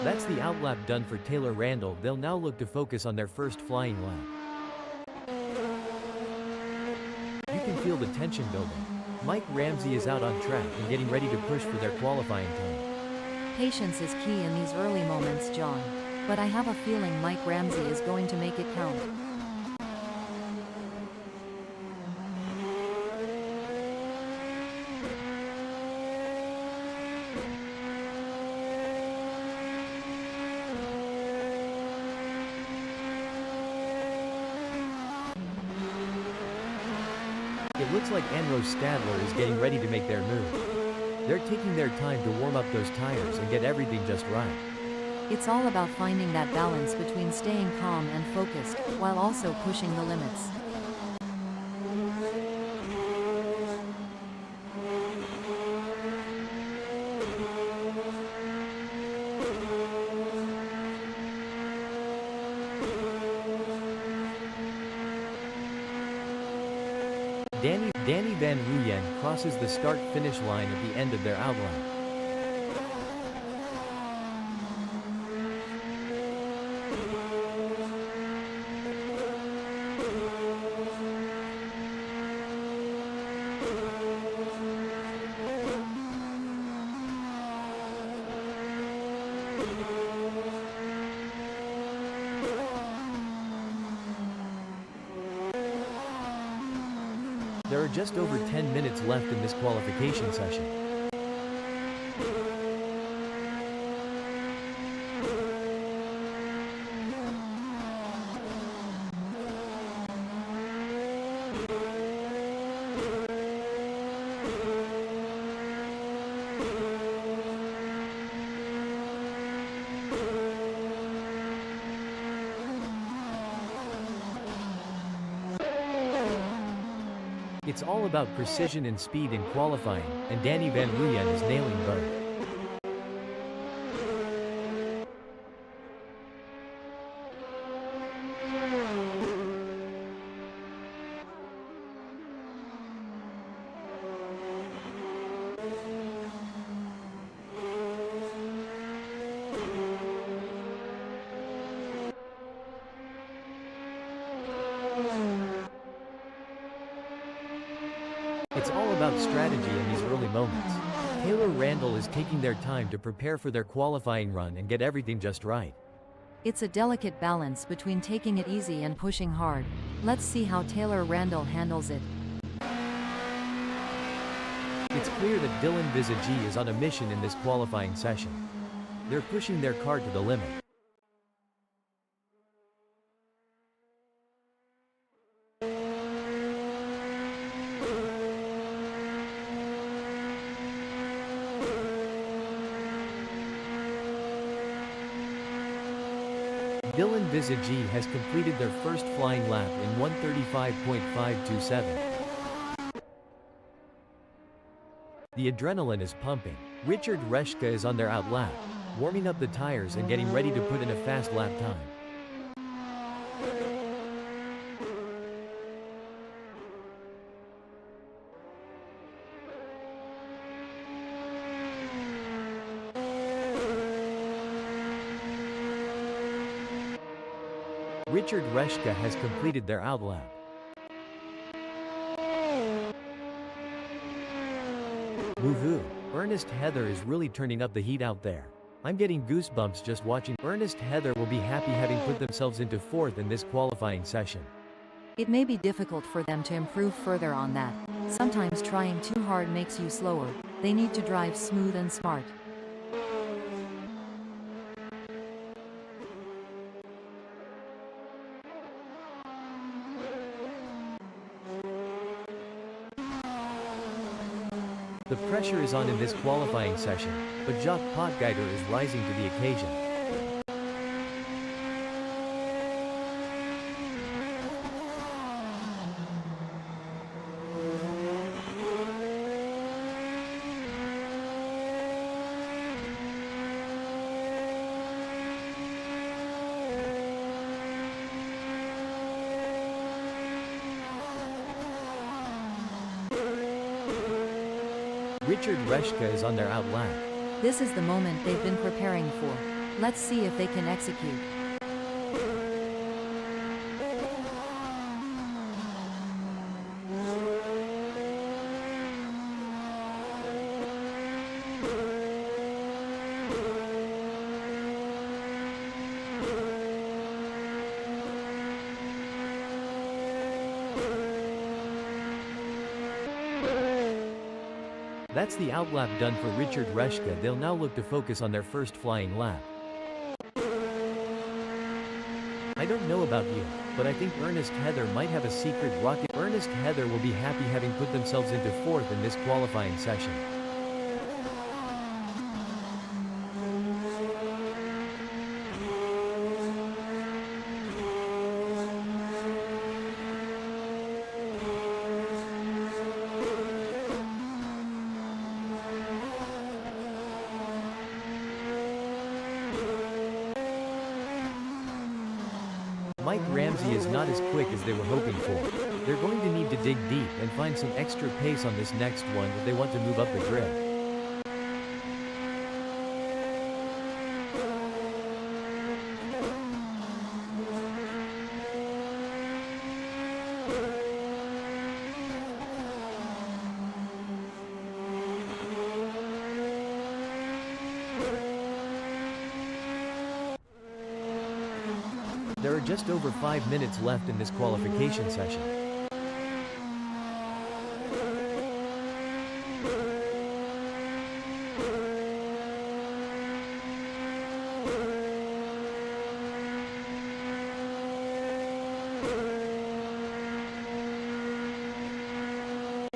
That's the outlap done for Taylor Randall. They'll now look to focus on their first flying lap. You can feel the tension building. Mike Ramsey is out on track and getting ready to push for their qualifying time. Patience is key in these early moments, John. But I have a feeling Mike Ramsey is going to make it count. It looks like Anrose Stadler is getting ready to make their move. They're taking their time to warm up those tires and get everything just right. It's all about finding that balance between staying calm and focused, while also pushing the limits. Danny Van Ruyen crosses the start-finish line at the end of their outlap. There are just over 10 minutes left in this qualification session. It's all about precision and speed in qualifying, and Danny Van Ruyen is nailing both. It's all about strategy in these early moments. Taylor Randall is taking their time to prepare for their qualifying run and get everything just right. It's a delicate balance between taking it easy and pushing hard. Let's see how Taylor Randall handles it. It's clear that Dylan Visagi is on a mission in this qualifying session. They're pushing their car to the limit. Dylan Visagi has completed their first flying lap in 1:35.527. The adrenaline is pumping. Richard Reshka is on their out lap, warming up the tires and getting ready to put in a fast lap time. Richard Reshka has completed their outlap. Woohoo! Ernest Heather is really turning up the heat out there. I'm getting goosebumps just watching. Ernest Heather will be happy having put themselves into fourth in this qualifying session. It may be difficult for them to improve further on that. Sometimes trying too hard makes you slower. They need to drive smooth and smart. The pressure is on in this qualifying session, but Jacques Potgieter is rising to the occasion. Richard Reshka is on their out lap. This is the moment they've been preparing for. Let's see if they can execute. That's the outlap done for Richard Reshka. They'll now look to focus on their first flying lap. I don't know about you, but I think Ernest Heather might have a secret rocket. Ernest Heather will be happy having put themselves into fourth in this qualifying session. Mike Ramsey is not as quick as they were hoping for. They're going to need to dig deep and find some extra pace on this next one if they want to move up the grid. There are just over 5 minutes left in this qualification session.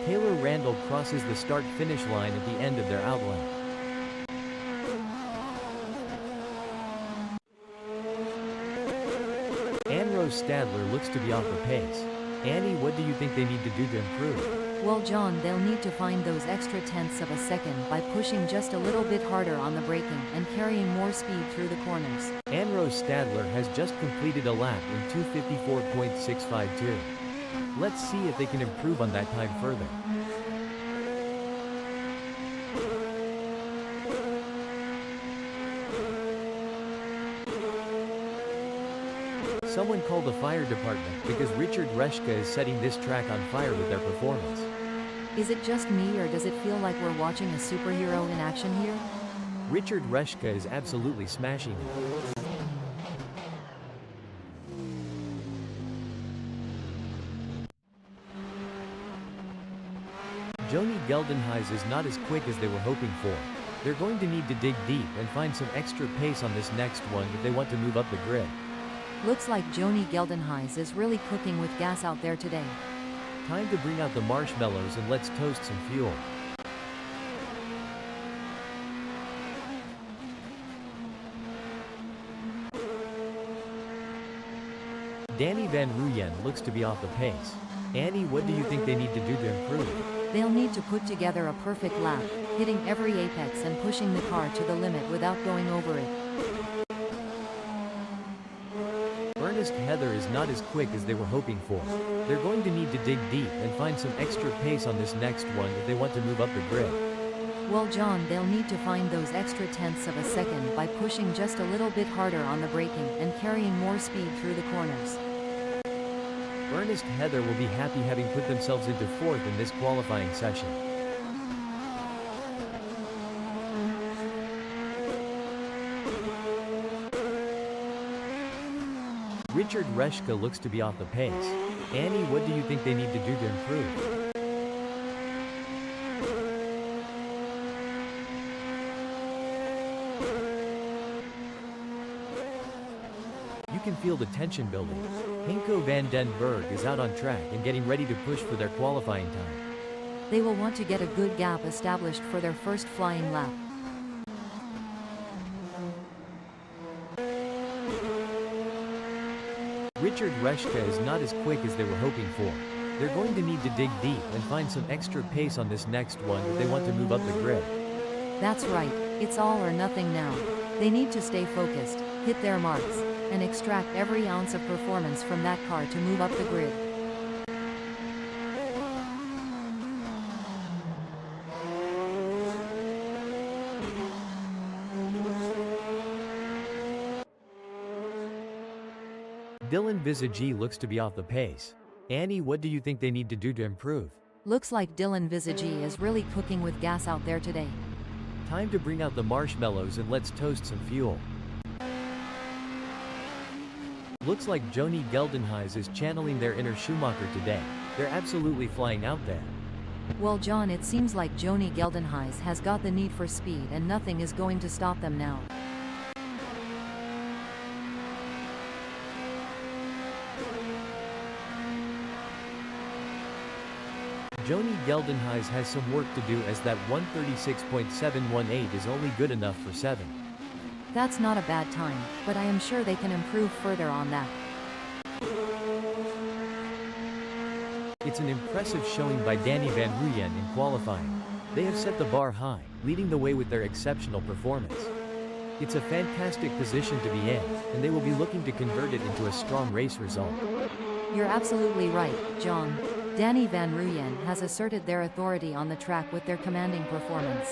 Taylor Randall crosses the start-finish line at the end of their outline. Stadler looks to be off the pace. Annie, what do you think they need to do to improve? Well, John, they'll need to find those extra tenths of a second by pushing just a little bit harder on the braking and carrying more speed through the corners. Anrose Stadler has just completed a lap in 2:54.652. Let's see if they can improve on that time further. Someone call the fire department because Richard Reshka is setting this track on fire with their performance. Is it just me, or does it feel like we're watching a superhero in action here? Richard Reshka is absolutely smashing it. Joni Geldenhuys is not as quick as they were hoping for. They're going to need to dig deep and find some extra pace on this next one if they want to move up the grid. Looks like Joni Geldenhuys is really cooking with gas out there today. Time to bring out the marshmallows and let's toast some fuel. Danny Van Ruyen looks to be off the pace. Annie, what do you think they need to do to improve? They'll need to put together a perfect lap, hitting every apex and pushing the car to the limit without going over it. Ernest Heather is not as quick as they were hoping for. They're going to need to dig deep and find some extra pace on this next one if they want to move up the grid. Well, John, they'll need to find those extra tenths of a second by pushing just a little bit harder on the braking and carrying more speed through the corners. Ernest Heather will be happy having put themselves into fourth in this qualifying session. Richard Reshka looks to be off the pace. Annie, what do you think they need to do to improve? You can feel the tension building. Henko van den Berg is out on track and getting ready to push for their qualifying time. They will want to get a good gap established for their first flying lap. Richard Reshka is not as quick as they were hoping for. They're going to need to dig deep and find some extra pace on this next one if they want to move up the grid. That's right, it's all or nothing now. They need to stay focused, hit their marks, and extract every ounce of performance from that car to move up the grid. Dylan Visage looks to be off the pace. Annie, what do you think they need to do to improve? Looks like Dylan Visage is really cooking with gas out there today. Time to bring out the marshmallows and let's toast some fuel. Looks like Joni Geldenhuys is channeling their inner Schumacher today. They're absolutely flying out there. Well, John, it seems like Joni Geldenhuys has got the need for speed and nothing is going to stop them now. Joni Geldenhuys has some work to do as that 136.718 is only good enough for 7. That's not a bad time, but I am sure they can improve further on that. It's an impressive showing by Danny Van Ruyen in qualifying. They have set the bar high, leading the way with their exceptional performance. It's a fantastic position to be in, and they will be looking to convert it into a strong race result. You're absolutely right, John. Danny Van Ruyen has asserted their authority on the track with their commanding performance.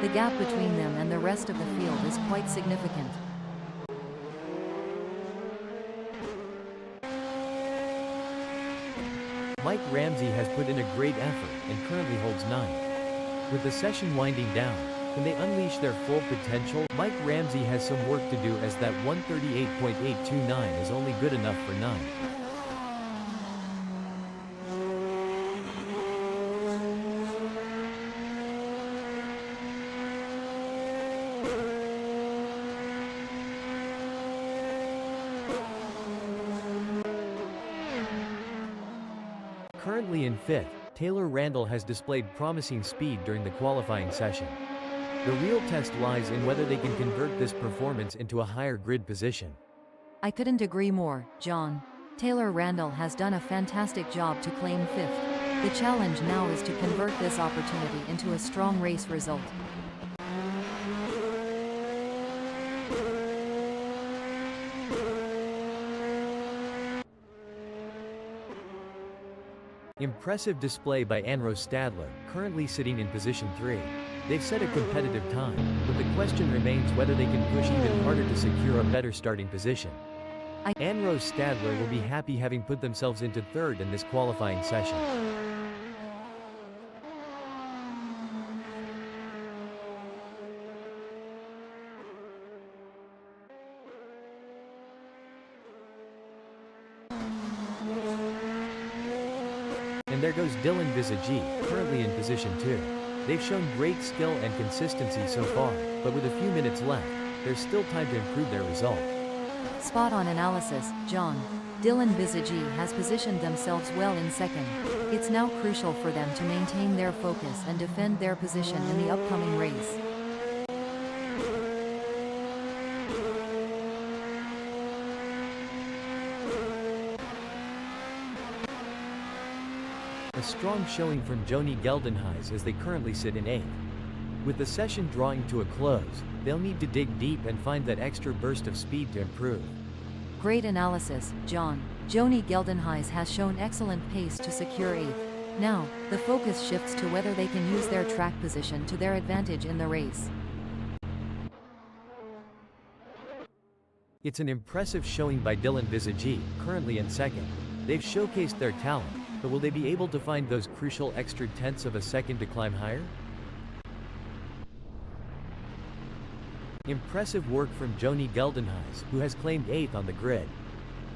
The gap between them and the rest of the field is quite significant. Mike Ramsey has put in a great effort and currently holds 9. With the session winding down, can they unleash their full potential? Mike Ramsey has some work to do as that 138.829 is only good enough for 9. Currently in 5th, Taylor Randall has displayed promising speed during the qualifying session. The real test lies in whether they can convert this performance into a higher grid position. I couldn't agree more, John. Taylor Randall has done a fantastic job to claim 5th. The challenge now is to convert this opportunity into a strong race result. Impressive display by Anrose Stadler, currently sitting in position 3. They've set a competitive time, but the question remains whether they can push even harder to secure a better starting position. Anrose Stadler will be happy having put themselves into 3rd in this qualifying session. And there goes Dylan Visage, currently in position 2. They've shown great skill and consistency so far, but with a few minutes left, there's still time to improve their result. Spot on analysis, John. Dylan Visage has positioned themselves well in 2nd. It's now crucial for them to maintain their focus and defend their position in the upcoming race. A strong showing from Joni Geldenhuys as they currently sit in 8th. With the session drawing to a close, they'll need to dig deep and find that extra burst of speed to improve. Great analysis, John. Joni Geldenhuys has shown excellent pace to secure 8th. Now, the focus shifts to whether they can use their track position to their advantage in the race. It's an impressive showing by Dylan Visage, currently in 2nd. They've showcased their talent, but will they be able to find those crucial extra tenths of a second to climb higher? Impressive work from Joni Geldenhuys, who has claimed 8th on the grid.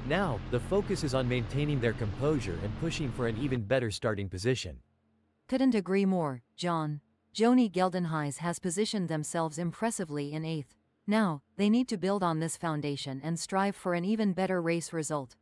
Now, the focus is on maintaining their composure and pushing for an even better starting position. Couldn't agree more, John. Joni Geldenhuys has positioned themselves impressively in 8th. Now, they need to build on this foundation and strive for an even better race result.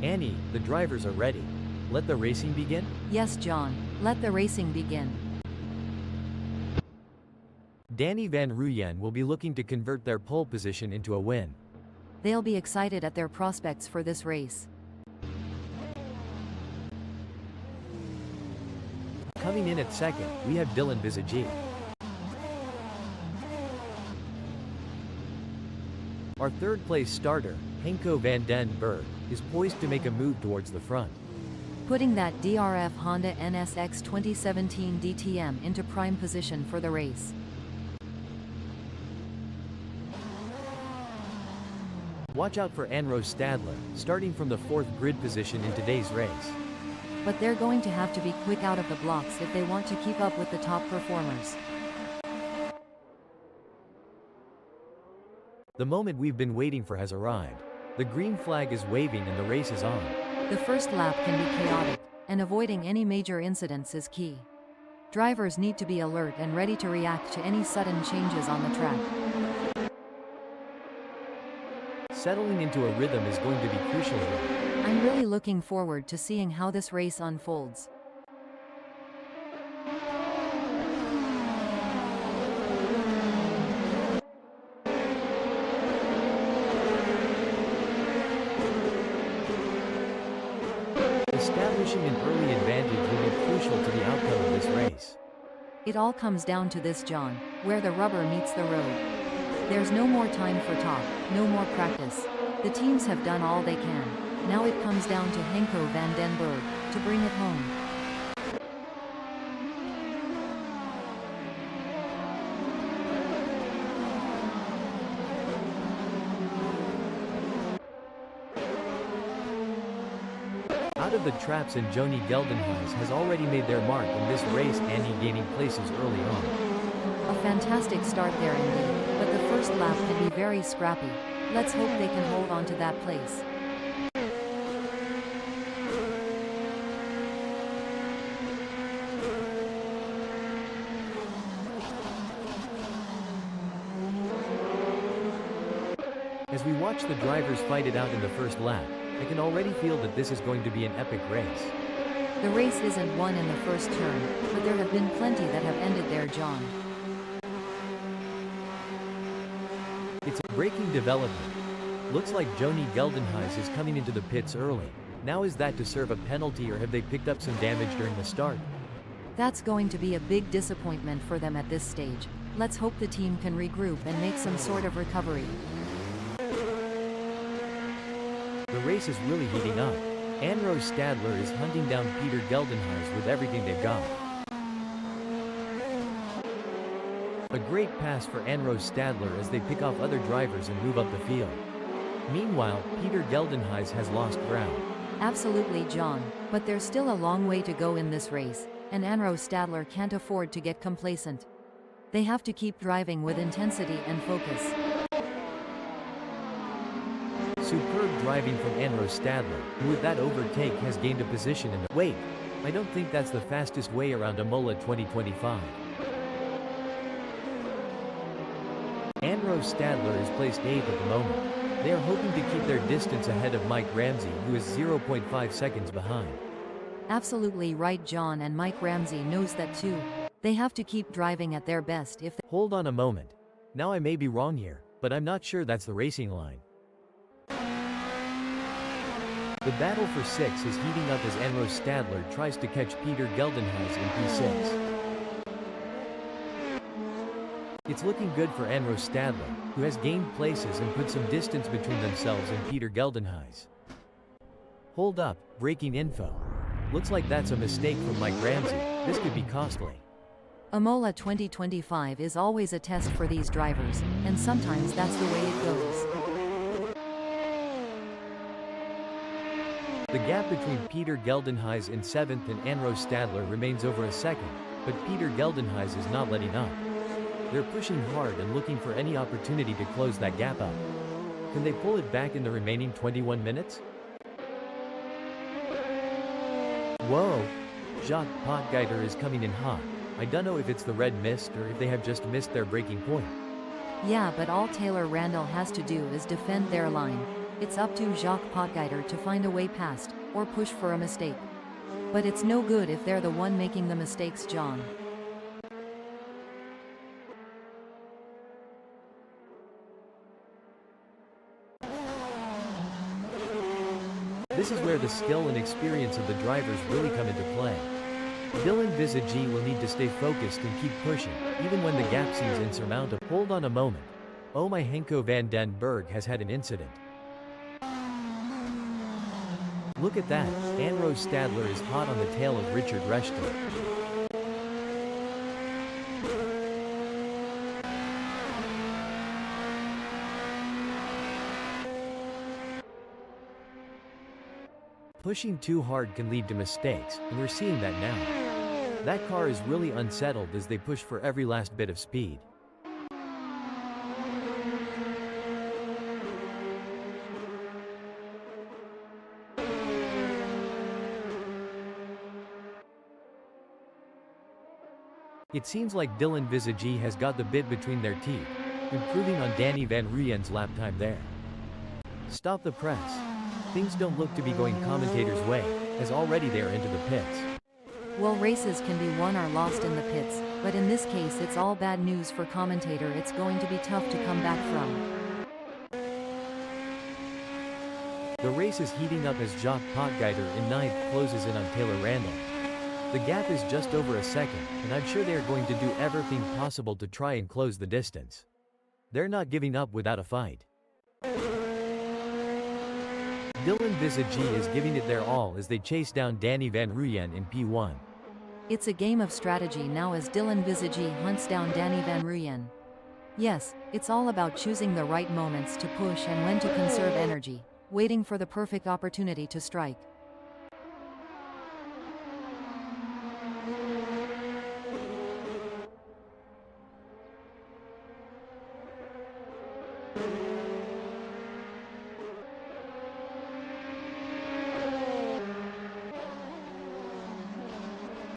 Annie, the drivers are ready. Let the racing begin? Yes, John. Let the racing begin. Danny Van Ruyen will be looking to convert their pole position into a win. They'll be excited at their prospects for this race. Coming in at second, we have Dylan Bisagie. Our third-place starter, Henko van den Berg, is poised to make a move towards the front. Putting that DRF Honda NSX 2017 DTM into prime position for the race. Watch out for Anro Stadler, starting from the fourth grid position in today's race. But they're going to have to be quick out of the blocks if they want to keep up with the top performers. The moment we've been waiting for has arrived. The green flag is waving and the race is on. The first lap can be chaotic, and avoiding any major incidents is key. Drivers need to be alert and ready to react to any sudden changes on the track. Settling into a rhythm is going to be crucial here. I'm really looking forward to seeing how this race unfolds. Establishing an early advantage will be crucial to the outcome of this race. It all comes down to this, John, where the rubber meets the road. There's no more time for talk, no more practice. The teams have done all they can. Now it comes down to Henko van den Berg to bring it home. Out of the traps and Joni Geldenhuis has already made their mark in this race, Annie gaining places early on. A fantastic start there indeed, but the first lap can be very scrappy. Let's hope they can hold on to that place. As we watch the drivers fight it out in the first lap, I can already feel that this is going to be an epic race. The race isn't won in the first turn, but there have been plenty that have ended there, John. It's a braking development. Looks like Joni Geldenhuis is coming into the pits early. Now is that to serve a penalty or have they picked up some damage during the start? That's going to be a big disappointment for them at this stage. Let's hope the team can regroup and make some sort of recovery. The race is really heating up. Anro Stadler is hunting down Peter Geldenhuis with everything they've got. A great pass for Anro Stadler as they pick off other drivers and move up the field. Meanwhile, Peter Geldenhuis has lost ground. Absolutely, John, but there's still a long way to go in this race, and Anro Stadler can't afford to get complacent. They have to keep driving with intensity and focus. Superb driving from Anro Stadler, who with that overtake has gained a position in the— Wait, I don't think that's the fastest way around Imola 2025. Anro Stadler is placed 8th at the moment. They are hoping to keep their distance ahead of Mike Ramsey, who is 0.5 seconds behind. Absolutely right, John, and Mike Ramsey knows that too. They have to keep driving at their best if they— Hold on a moment. Now I may be wrong here, but I'm not sure that's the racing line. The battle for 6 is heating up as Anro Stadler tries to catch Peter Geldenhuis in P6. It's looking good for Anro Stadler, who has gained places and put some distance between themselves and Peter Geldenhuis. Hold up, breaking info. Looks like that's a mistake from Mike Ramsey. This could be costly. Imola 2025 is always a test for these drivers, and sometimes that's the way it goes. The gap between Peter Geldenhuis in 7th and Anro Stadler remains over a second, but Peter Geldenhuis is not letting up. They're pushing hard and looking for any opportunity to close that gap up. Can they pull it back in the remaining 21 minutes? Whoa! Jacques Potgieter is coming in hot. I don't know if it's the red mist or if they have just missed their breaking point. Yeah, but all Taylor Randall has to do is defend their line. It's up to Jacques Potgieter to find a way past, or push for a mistake. But it's no good if they're the one making the mistakes, John. This is where the skill and experience of the drivers really come into play. Dylan Visagi will need to stay focused and keep pushing, even when the gap seems insurmountable. Hold on a moment. Oh my, Henko van den Berg has had an incident. Look at that, Anrose Stadler is hot on the tail of Richard Reschke. Pushing too hard can lead to mistakes, and we're seeing that now. That car is really unsettled as they push for every last bit of speed. It seems like Dylan Visagi has got the bit between their teeth, improving on Danny Van Rieyen's lap time there. Stop the press. Things don't look to be going commentators' way, as already they are into the pits. Well, races can be won or lost in the pits, but in this case it's all bad news for commentator. It's going to be tough to come back from. The race is heating up as Jacques Potgieter in 9th closes in on Taylor Randall. The gap is just over a second, and I'm sure they are going to do everything possible to try and close the distance. They're not giving up without a fight. Dylan Visagi is giving it their all as they chase down Danny Van Rieyen in P1. It's a game of strategy now as Dylan Visagi hunts down Danny Van Rieyen. Yes, it's all about choosing the right moments to push and when to conserve energy, waiting for the perfect opportunity to strike.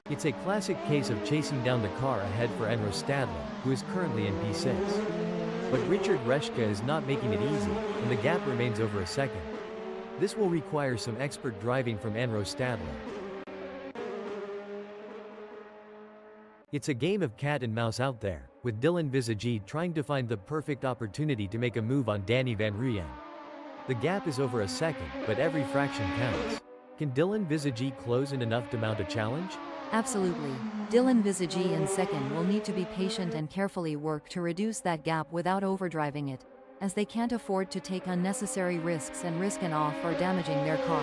It's a classic case of chasing down the car ahead for Anrose Stadler, who is currently in P6. But Richard Reschke is not making it easy, and the gap remains over a second. This will require some expert driving from Anrose Stadler. It's a game of cat and mouse out there, with Dylan Visagi trying to find the perfect opportunity to make a move on Danny Van Rieyen. The gap is over a second, but every fraction counts. Can Dylan Visagi close in enough to mount a challenge? Absolutely. Dylan Visagi in second will need to be patient and carefully work to reduce that gap without overdriving it, as they can't afford to take unnecessary risks and risk an off or damaging their car.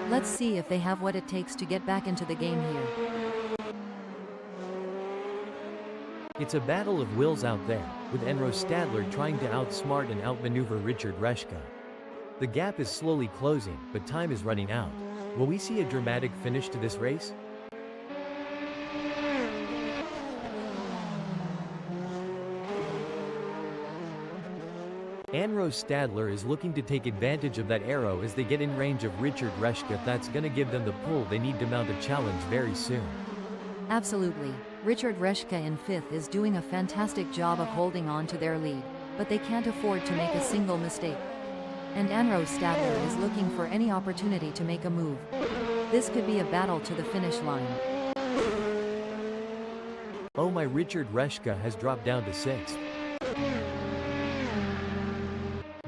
Let's see if they have what it takes to get back into the game here. It's a battle of wills out there, with Anrose Stadler trying to outsmart and outmaneuver Richard Reschke. The gap is slowly closing, but time is running out. Will we see a dramatic finish to this race? Anrose Stadler is looking to take advantage of that arrow as they get in range of Richard Reschke. That's gonna give them the pull they need to mount a challenge very soon. Absolutely. Richard Reschke in 5th is doing a fantastic job of holding on to their lead, but they can't afford to make a single mistake. And Anrose Stadler is looking for any opportunity to make a move. This could be a battle to the finish line. Oh my, Richard Reschke has dropped down to 6th.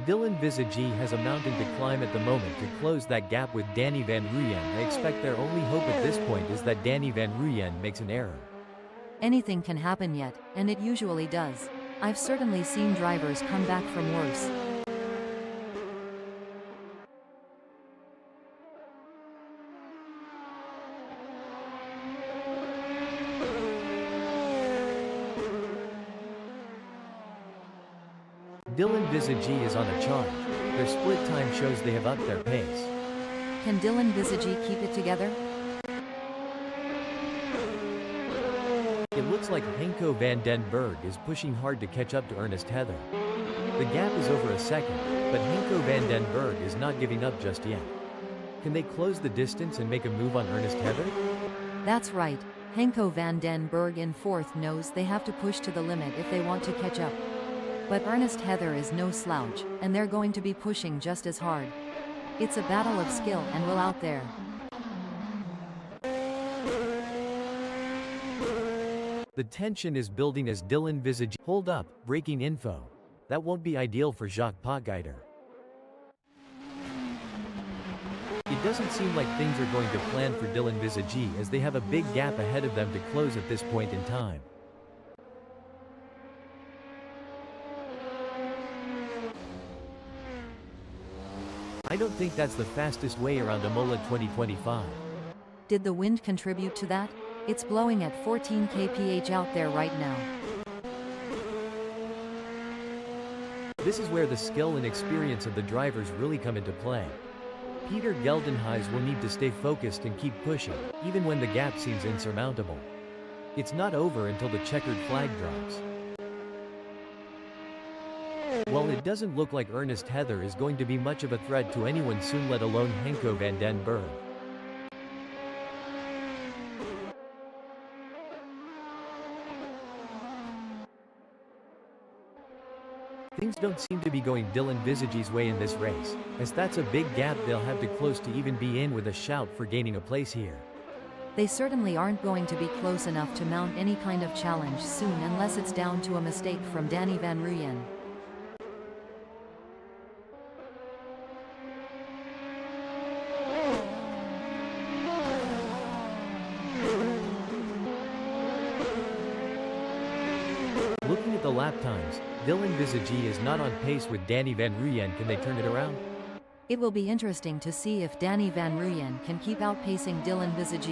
Dylan Visagi has a mountain to climb at the moment to close that gap with Danny Van Rieyen. I expect their only hope at this point is that Danny Van Rieyen makes an error. Anything can happen yet, and it usually does. I've certainly seen drivers come back from worse. Dylan Visagi is on a charge. Their split time shows they have upped their pace. Can Dylan Visagi keep it together? It looks like Henko van den Berg is pushing hard to catch up to Ernest Heather. The gap is over a second, but Henko van den Berg is not giving up just yet. Can they close the distance and make a move on Ernest Heather? That's right. Henko van den Berg in 4th knows they have to push to the limit if they want to catch up. But Ernest Heather is no slouch, and they're going to be pushing just as hard. It's a battle of skill and will out there. The tension is building as Dylan Visage. Hold up, breaking info. That won't be ideal for Jacques Potgieter. It doesn't seem like things are going to plan for Dylan Visage as they have a big gap ahead of them to close at this point in time. I don't think that's the fastest way around Imola 2025. Did the wind contribute to that? It's blowing at 14 kph out there right now. This is where the skill and experience of the drivers really come into play. Peter Geldenhuys will need to stay focused and keep pushing, even when the gap seems insurmountable. It's not over until the checkered flag drops. Well, it doesn't look like Ernest Heather is going to be much of a threat to anyone soon, let alone Henko van den Berg. Things don't seem to be going Dylan Visage's way in this race, as that's a big gap they'll have to close to even be in with a shout for gaining a place here. They certainly aren't going to be close enough to mount any kind of challenge soon unless it's down to a mistake from Danny van Rooyen. Looking at the lap times, Dylan Visage is not on pace with Danny van Rooyen. Can they turn it around? It will be interesting to see if Danny van Rooyen can keep outpacing Dylan Visage.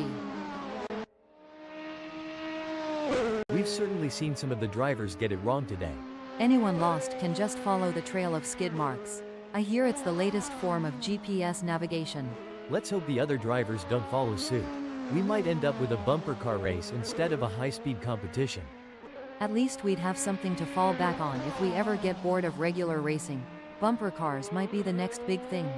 We've certainly seen some of the drivers get it wrong today. Anyone lost can just follow the trail of skid marks. I hear it's the latest form of GPS navigation. Let's hope the other drivers don't follow suit. We might end up with a bumper car race instead of a high-speed competition. At least we'd have something to fall back on if we ever get bored of regular racing. Bumper cars might be the next big thing.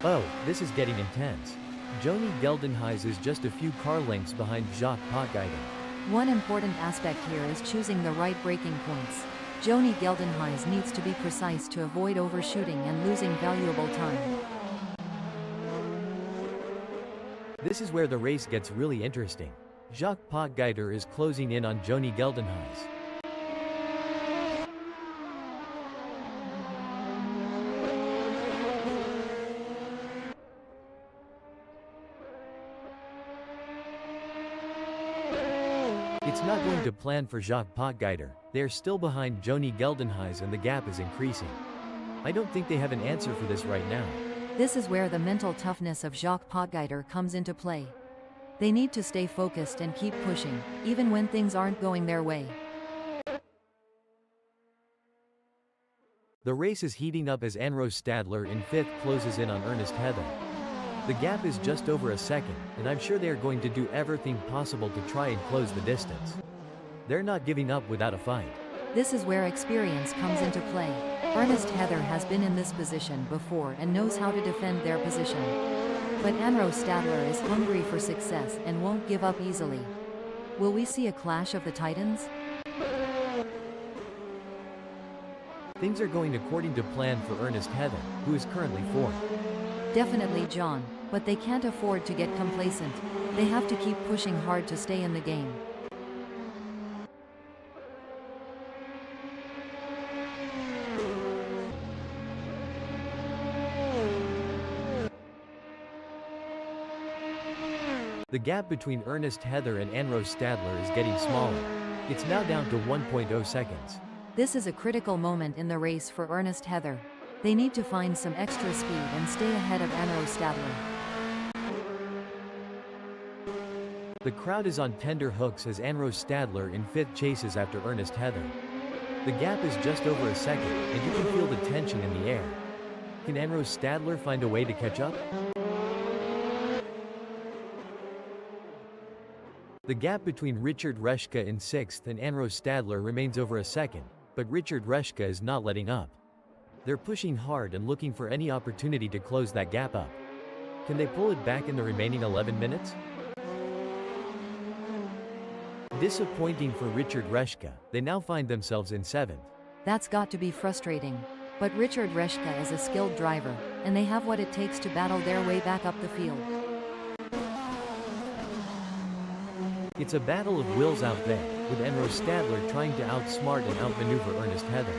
Oh, this is getting intense. Joni Geldenhuys is just a few car lengths behind Jacques Potgieter. One important aspect here is choosing the right braking points. Joni Geldenhuys needs to be precise to avoid overshooting and losing valuable time. This is where the race gets really interesting. Jacques Potgieter is closing in on Joni Geldenhuys. It's not going to plan for Jacques Potgieter. They are still behind Joni Geldenhuys and the gap is increasing. I don't think they have an answer for this right now. This is where the mental toughness of Jacques Potgieter comes into play. They need to stay focused and keep pushing, even when things aren't going their way. The race is heating up as Anrose Stadler in 5th closes in on Ernest Heather. The gap is just over a second, and I'm sure they are going to do everything possible to try and close the distance. They're not giving up without a fight. This is where experience comes into play. Ernest Heather has been in this position before and knows how to defend their position. But Anrose Stadler is hungry for success and won't give up easily. Will we see a clash of the titans? Things are going according to plan for Ernest Heather, who is currently 4th. Definitely John, but they can't afford to get complacent. They have to keep pushing hard to stay in the game. The gap between Ernest Heather and Anrose Stadler is getting smaller. It's now down to 1.0 seconds. This is a critical moment in the race for Ernest Heather. They need to find some extra speed and stay ahead of Anrose Stadler. The crowd is on tender hooks as Anrose Stadler in 5th chases after Ernest Heather. The gap is just over a second, and you can feel the tension in the air. Can Anrose Stadler find a way to catch up? The gap between Richard Reschke in 6th and Anrose Stadler remains over a second, but Richard Reschke is not letting up. They're pushing hard and looking for any opportunity to close that gap up. Can they pull it back in the remaining 11 minutes? Disappointing for Richard Reshka, they now find themselves in 7th. That's got to be frustrating. But Richard Reshka is a skilled driver, and they have what it takes to battle their way back up the field. It's a battle of wills out there, with Enro Stadler trying to outsmart and outmaneuver Ernest Heather.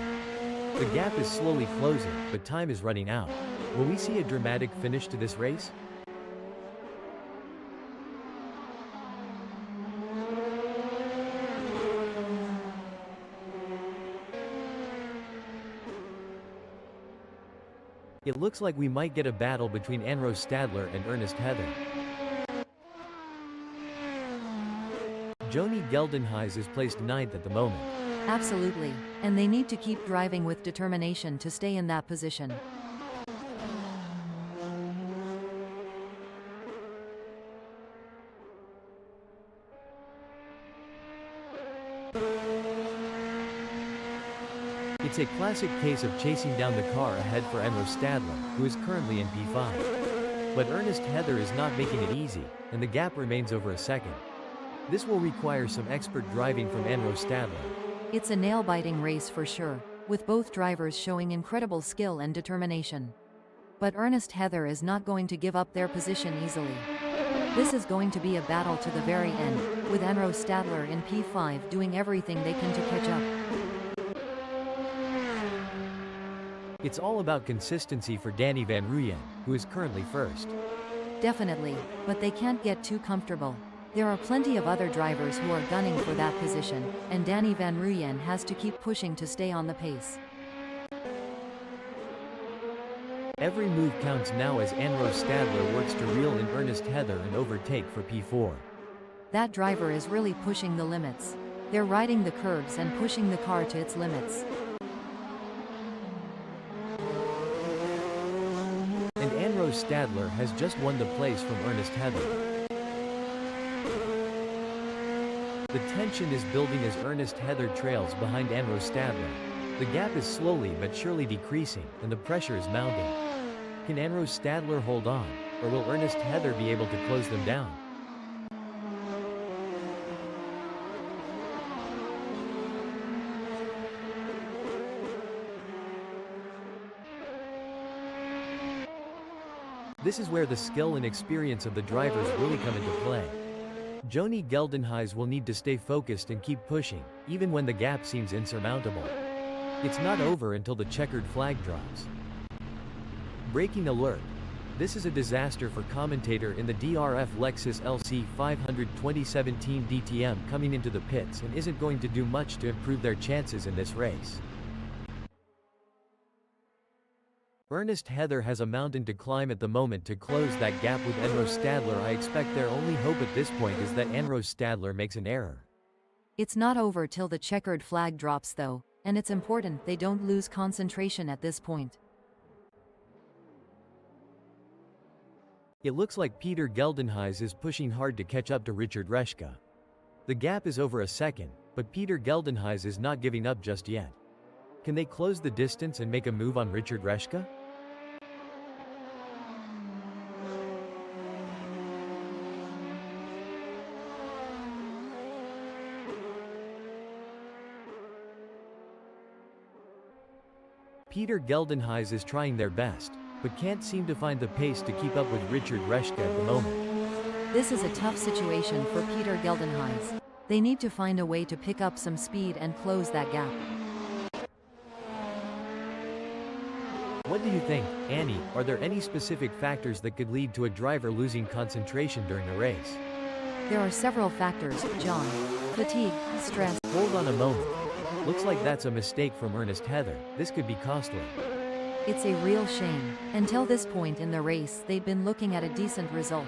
The gap is slowly closing, but time is running out. Will we see a dramatic finish to this race? It looks like we might get a battle between Enro Stadler and Ernest Heather. Joni Geldenhuys is placed 9th at the moment. Absolutely, and they need to keep driving with determination to stay in that position. It's a classic case of chasing down the car ahead for Enro Stadler, who is currently in P5. But Ernest Heather is not making it easy, and the gap remains over a second. This will require some expert driving from Enro Stadler. It's a nail-biting race for sure, with both drivers showing incredible skill and determination. But Ernest Heather is not going to give up their position easily. This is going to be a battle to the very end, with Enro Stadler in P5 doing everything they can to catch up. It's all about consistency for Danny Van Ruyen, who is currently 1st. Definitely, but they can't get too comfortable. There are plenty of other drivers who are gunning for that position, and Danny Van Ruyen has to keep pushing to stay on the pace. Every move counts now as Enro Stadler works to reel in Ernest Heather and overtake for P4. That driver is really pushing the limits. They're riding the curves and pushing the car to its limits. And Enro Stadler has just won the place from Ernest Heather. The tension is building as Ernest Heather trails behind Enro Stadler. The gap is slowly but surely decreasing, and the pressure is mounting. Can Enro Stadler hold on, or will Ernest Heather be able to close them down? This is where the skill and experience of the drivers really come into play. Joni Geldenhuys will need to stay focused and keep pushing, even when the gap seems insurmountable. It's not over until the checkered flag drops. Breaking alert. This is a disaster for commentator in the DRF Lexus LC 500 2017 DTM coming into the pits and isn't going to do much to improve their chances in this race. Ernest Heather has a mountain to climb at the moment to close that gap with Enro Stadler. I expect their only hope at this point is that Enro Stadler makes an error. It's not over till the checkered flag drops though, and it's important they don't lose concentration at this point. It looks like Peter Geldenhuys is pushing hard to catch up to Richard Reshka. The gap is over a second, but Peter Geldenhuys is not giving up just yet. Can they close the distance and make a move on Richard Reshka? Peter Geldenhuys is trying their best, but can't seem to find the pace to keep up with Richard Reshka at the moment. This is a tough situation for Peter Geldenhuys. They need to find a way to pick up some speed and close that gap. What do you think, Annie? Are there any specific factors that could lead to a driver losing concentration during a race? There are several factors, John. Fatigue, stress. Hold on a moment. Looks like that's a mistake from Ernest Heather. This could be costly. It's a real shame. Until this point in the race, they've been looking at a decent result.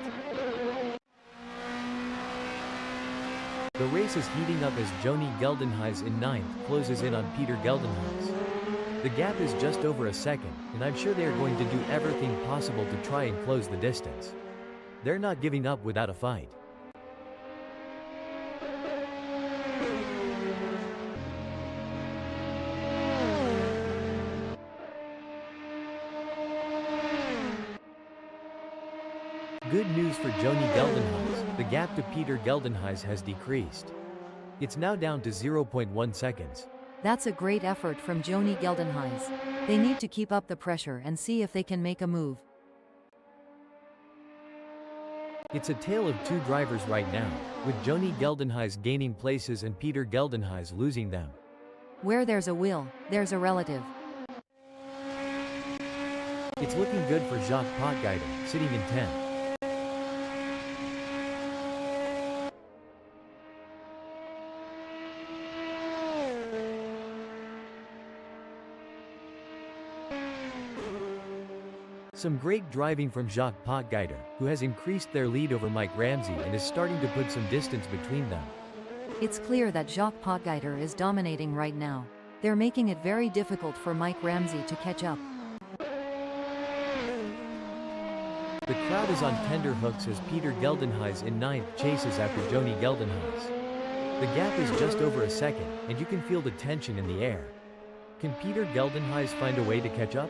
The race is heating up as Joni Geldenhuys in 9th closes in on Peter Geldenhuys. The gap is just over a second, and I'm sure they are going to do everything possible to try and close the distance. They're not giving up without a fight. Good news for Joni Geldenhuys, the gap to Peter Geldenhuys has decreased. It's now down to 0.1 seconds. That's a great effort from Joni Geldenhuys. They need to keep up the pressure and see if they can make a move. It's a tale of two drivers right now, with Joni Geldenhuys gaining places and Peter Geldenhuys losing them. Where there's a will, there's a relative. It's looking good for Jacques Potgieter, sitting in 10th. Some great driving from Jacques Potgieter, who has increased their lead over Mike Ramsey and is starting to put some distance between them. It's clear that Jacques Potgieter is dominating right now. They're making it very difficult for Mike Ramsey to catch up. The crowd is on tenterhooks as Peter Geldenhuys in 9th chases after Joni Geldenhuys. The gap is just over a second, and you can feel the tension in the air. Can Peter Geldenhuys find a way to catch up?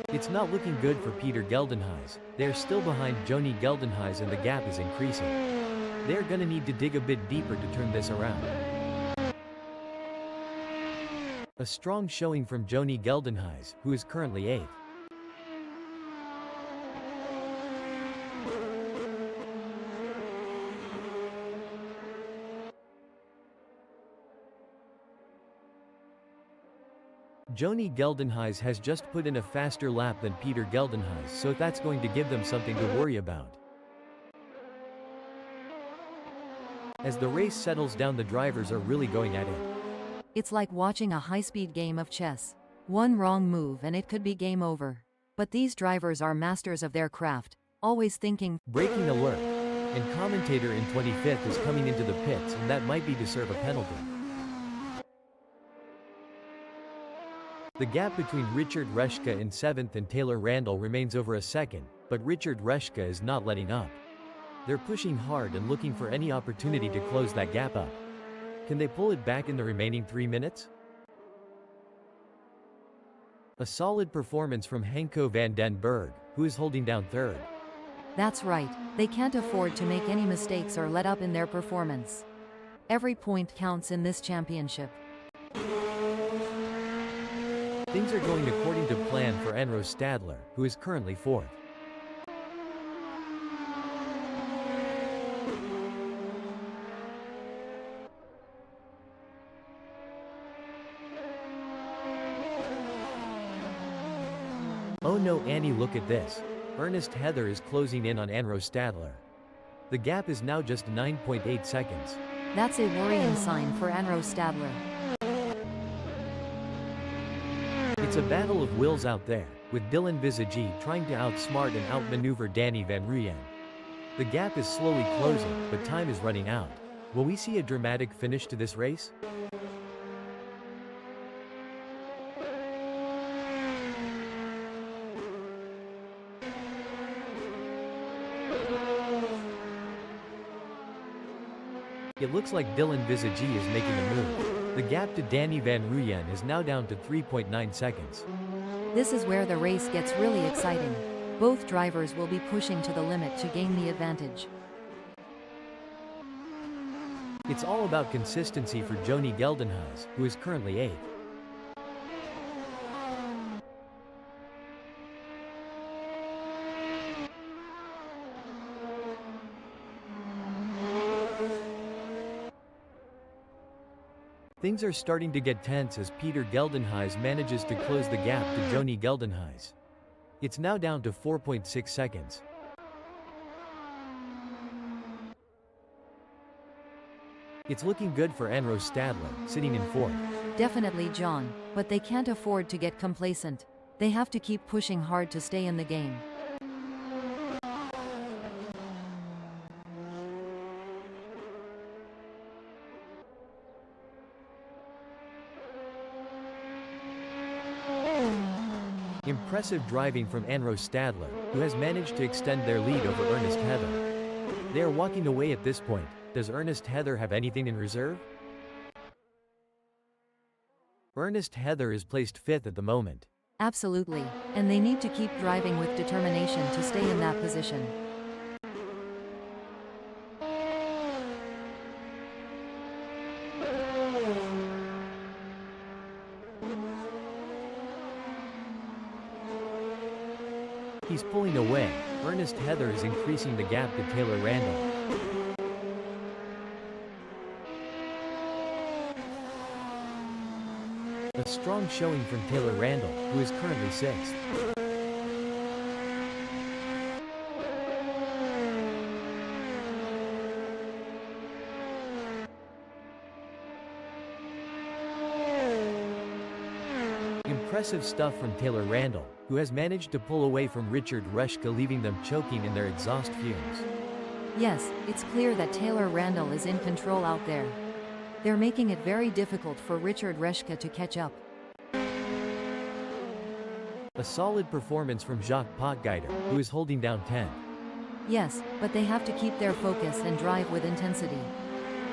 It's not looking good for Peter Geldenhuys. They're still behind Joni Geldenhuys and the gap is increasing. They're gonna need to dig a bit deeper to turn this around. A strong showing from Joni Geldenhuys, who is currently 8th. Joni Geldenhuys has just put in a faster lap than Peter Geldenhuys, so that's going to give them something to worry about. As the race settles down, the drivers are really going at it. It's like watching a high-speed game of chess. One wrong move and it could be game over. But these drivers are masters of their craft, always thinking, "Braking alert," and commentator in 25th is coming into the pits, and that might be to serve a penalty. The gap between Richard Reshka in 7th and Taylor Randall remains over a second, but Richard Reshka is not letting up. They're pushing hard and looking for any opportunity to close that gap up. Can they pull it back in the remaining 3 minutes? A solid performance from Henko van den Berg, who is holding down 3rd. that's right, they can't afford to make any mistakes or let up in their performance. Every point counts in this championship. Things are going according to plan for Enro Stadler, who is currently 4th. Oh no, Annie, look at this. Ernest Heather is closing in on Enro Stadler. The gap is now just 9.8 seconds. That's a worrying sign for Enro Stadler. It's a battle of wills out there, with Dylan Visagi trying to outsmart and outmaneuver Danny Van Ruyen. The gap is slowly closing, but time is running out. Will we see a dramatic finish to this race? It looks like Dylan Visagi is making a move. The gap to Danny Van Ruyen is now down to 3.9 seconds. This is where the race gets really exciting. Both drivers will be pushing to the limit to gain the advantage. It's all about consistency for Joni Geldenhuys, who is currently 8th. Things are starting to get tense as Peter Geldenhuys manages to close the gap to Joni Geldenhuys. It's now down to 4.6 seconds. It's looking good for Enro Stadler, sitting in 4th. Definitely, John, but they can't afford to get complacent. They have to keep pushing hard to stay in the game. Impressive driving from Enro Stadler, who has managed to extend their lead over Ernest Heather. They are walking away at this point. Does Ernest Heather have anything in reserve? Ernest Heather is placed 5th at the moment. Absolutely, and they need to keep driving with determination to stay in that position. He's pulling away. Ernest Heather is increasing the gap to Taylor Randall. A strong showing from Taylor Randall, who is currently 6th. Impressive stuff from Taylor Randall, who has managed to pull away from Richard Reshka, leaving them choking in their exhaust fumes. Yes, it's clear that Taylor Randall is in control out there. They're making it very difficult for Richard Reshka to catch up. A solid performance from Jacques Potgieter, who is holding down 10th. Yes, but they have to keep their focus and drive with intensity.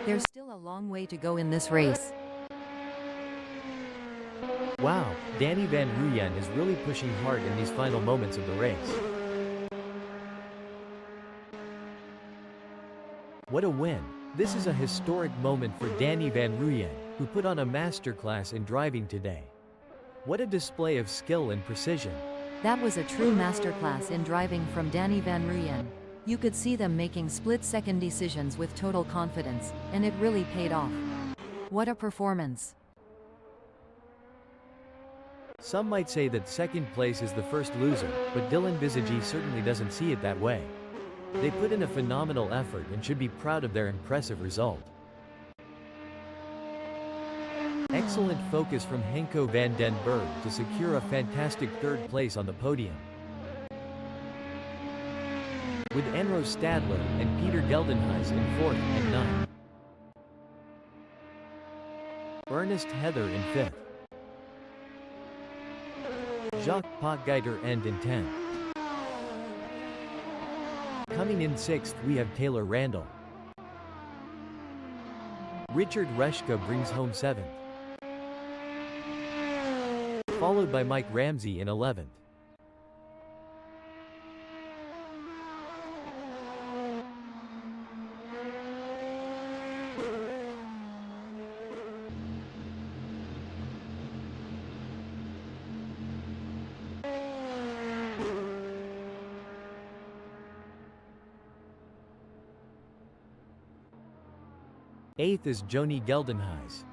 There's still a long way to go in this race. Wow, Danny Van Ruyen is really pushing hard in these final moments of the race. What a win! This is a historic moment for Danny Van Ruyen, who put on a masterclass in driving today. What a display of skill and precision. That was a true masterclass in driving from Danny Van Ruyen. You could see them making split-second decisions with total confidence, and it really paid off. What a performance! Some might say that second place is the first loser, but Dylan Bisagie certainly doesn't see it that way. They put in a phenomenal effort and should be proud of their impressive result. Excellent focus from Henko van den Berg to secure a fantastic third place on the podium. With Enro Stadler and Peter Geldenhuis in 4th and 9th. Ernest Heather in 5th. Jacques Potgieter end in 10th. Coming in 6th we have Taylor Randall. Richard Reshka brings home 7th. Followed by Mike Ramsey in 11th. Eighth is Joni Geldenhuis.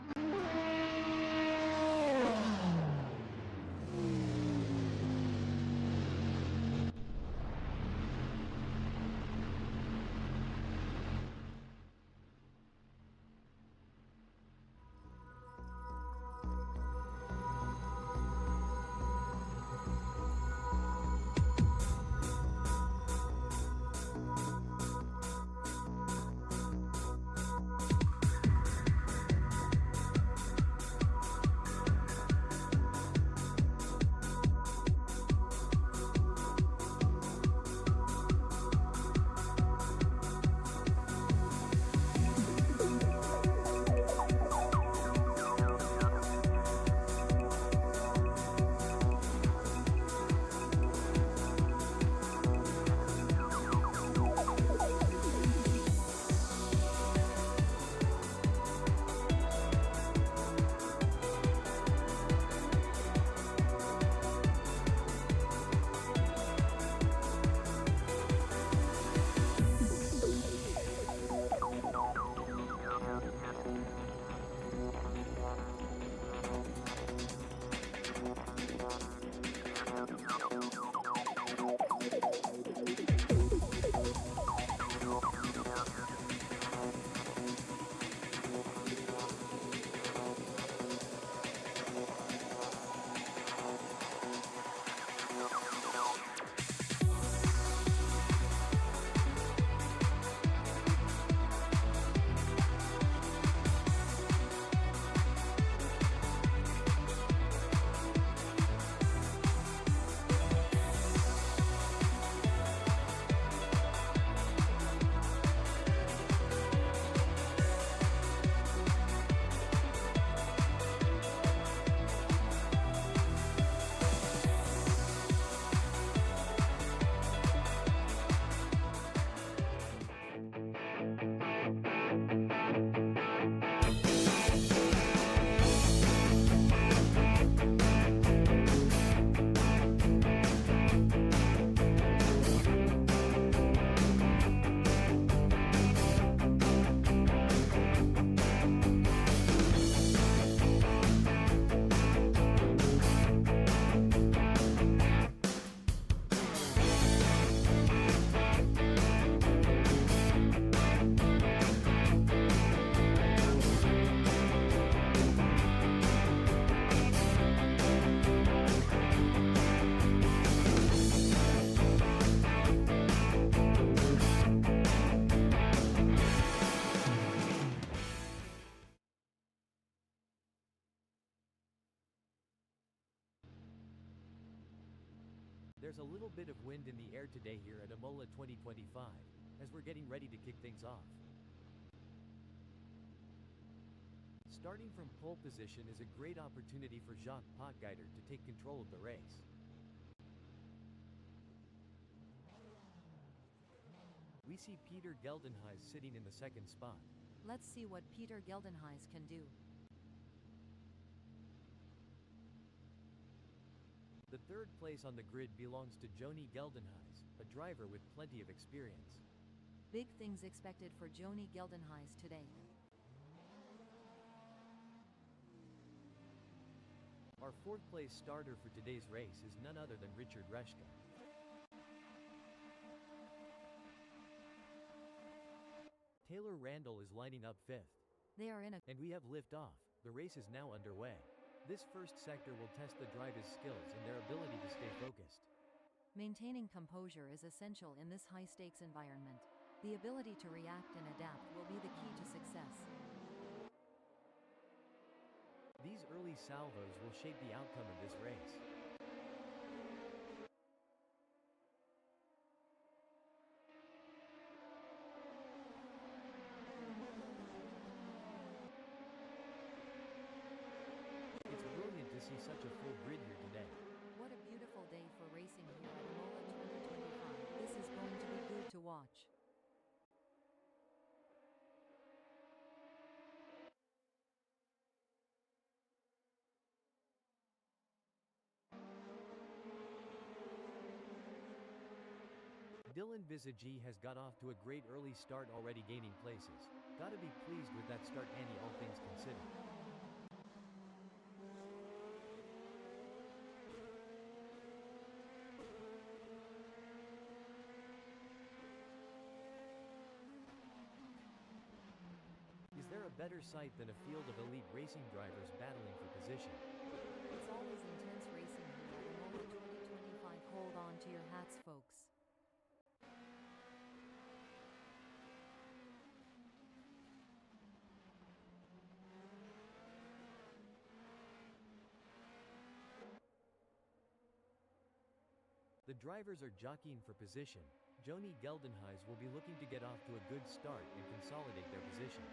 There's a little bit of wind in the air today here at Imola 2025, as we're getting ready to kick things off. Starting from pole position is a great opportunity for Jacques Potgieter to take control of the race. We see Peter Geldenhuys sitting in the second spot. Let's see what Peter Geldenhuys can do. The third place on the grid belongs to Joni Geldenhuys, a driver with plenty of experience. Big things expected for Joni Geldenhuys today. Our fourth place starter for today's race is none other than Richard Reschke. Taylor Randall is lining up fifth. They are in a And we have liftoff. The race is now underway. This first sector will test the drivers' skills and their ability to stay focused. Maintaining composure is essential in this high-stakes environment. The ability to react and adapt will be the key to success. These early salvos will shape the outcome of this race. It's brilliant to see such a full grid here today. What a beautiful day for racing here at Imola 2025. This is going to be good to watch. Dylan Visagi has got off to a great early start, already gaining places. Gotta be pleased with that start, Annie, all things considered. Is there a better sight than a field of elite racing drivers battling for position? It's always intense racing here at Imola 2025. Hold on to your hats, folks. The drivers are jockeying for position. Joni Geldenhuys will be looking to get off to a good start and consolidate their position.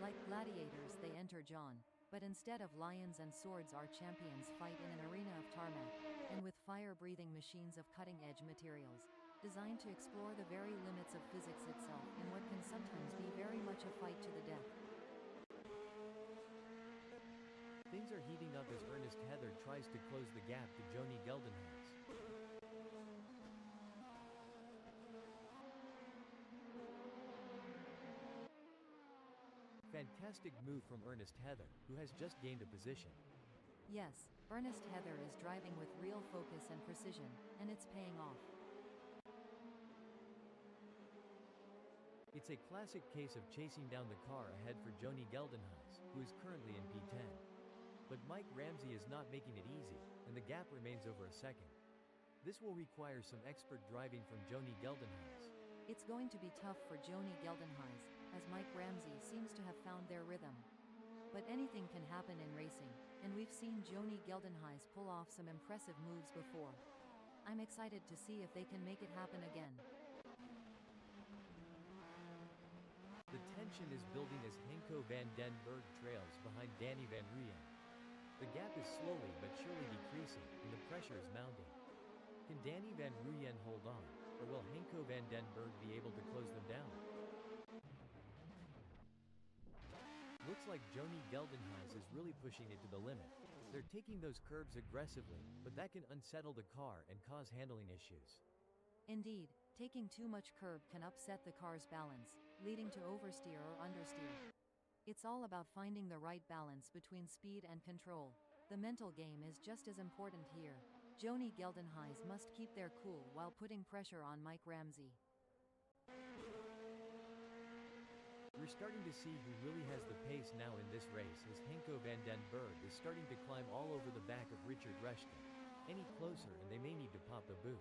Like gladiators, they enter John. But instead of lions and swords, our champions fight in an arena of tarmac, and with fire-breathing machines of cutting-edge materials, designed to explore the very limits of physics itself in what can sometimes be very much a fight to the death. Things are heating up as Ernest Heather tries to close the gap to Joni Geldenhuys. Fantastic move from Ernest Heather, who has just gained a position. Yes, Ernest Heather is driving with real focus and precision, and it's paying off. It's a classic case of chasing down the car ahead for Joni Geldenhuys, who is currently in P10. But Mike Ramsey is not making it easy, and the gap remains over a second. This will require some expert driving from Joni Geldenhuys. It's going to be tough for Joni Geldenhuys, as Mike Ramsey seems to have found their rhythm. But anything can happen in racing, and we've seen Joni Geldenhuys pull off some impressive moves before. I'm excited to see if they can make it happen again. The tension is building as Henko van den Berg trails behind Danny van Rooyen. The gap is slowly but surely decreasing, and the pressure is mounting. Can Danny van Rooyen hold on, or will Henko van den Berg be able to close them down? Looks like Joni Geldenhuys is really pushing it to the limit. They're taking those curbs aggressively, but that can unsettle the car and cause handling issues. Indeed, taking too much curb can upset the car's balance, leading to oversteer or understeer. It's all about finding the right balance between speed and control. The mental game is just as important here. Joni Geldenhuys must keep their cool while putting pressure on Mike Ramsey. We're starting to see who really has the pace now in this race, as Henko van den Berg is starting to climb all over the back of Richard Reschke. Any closer and they may need to pop the boot.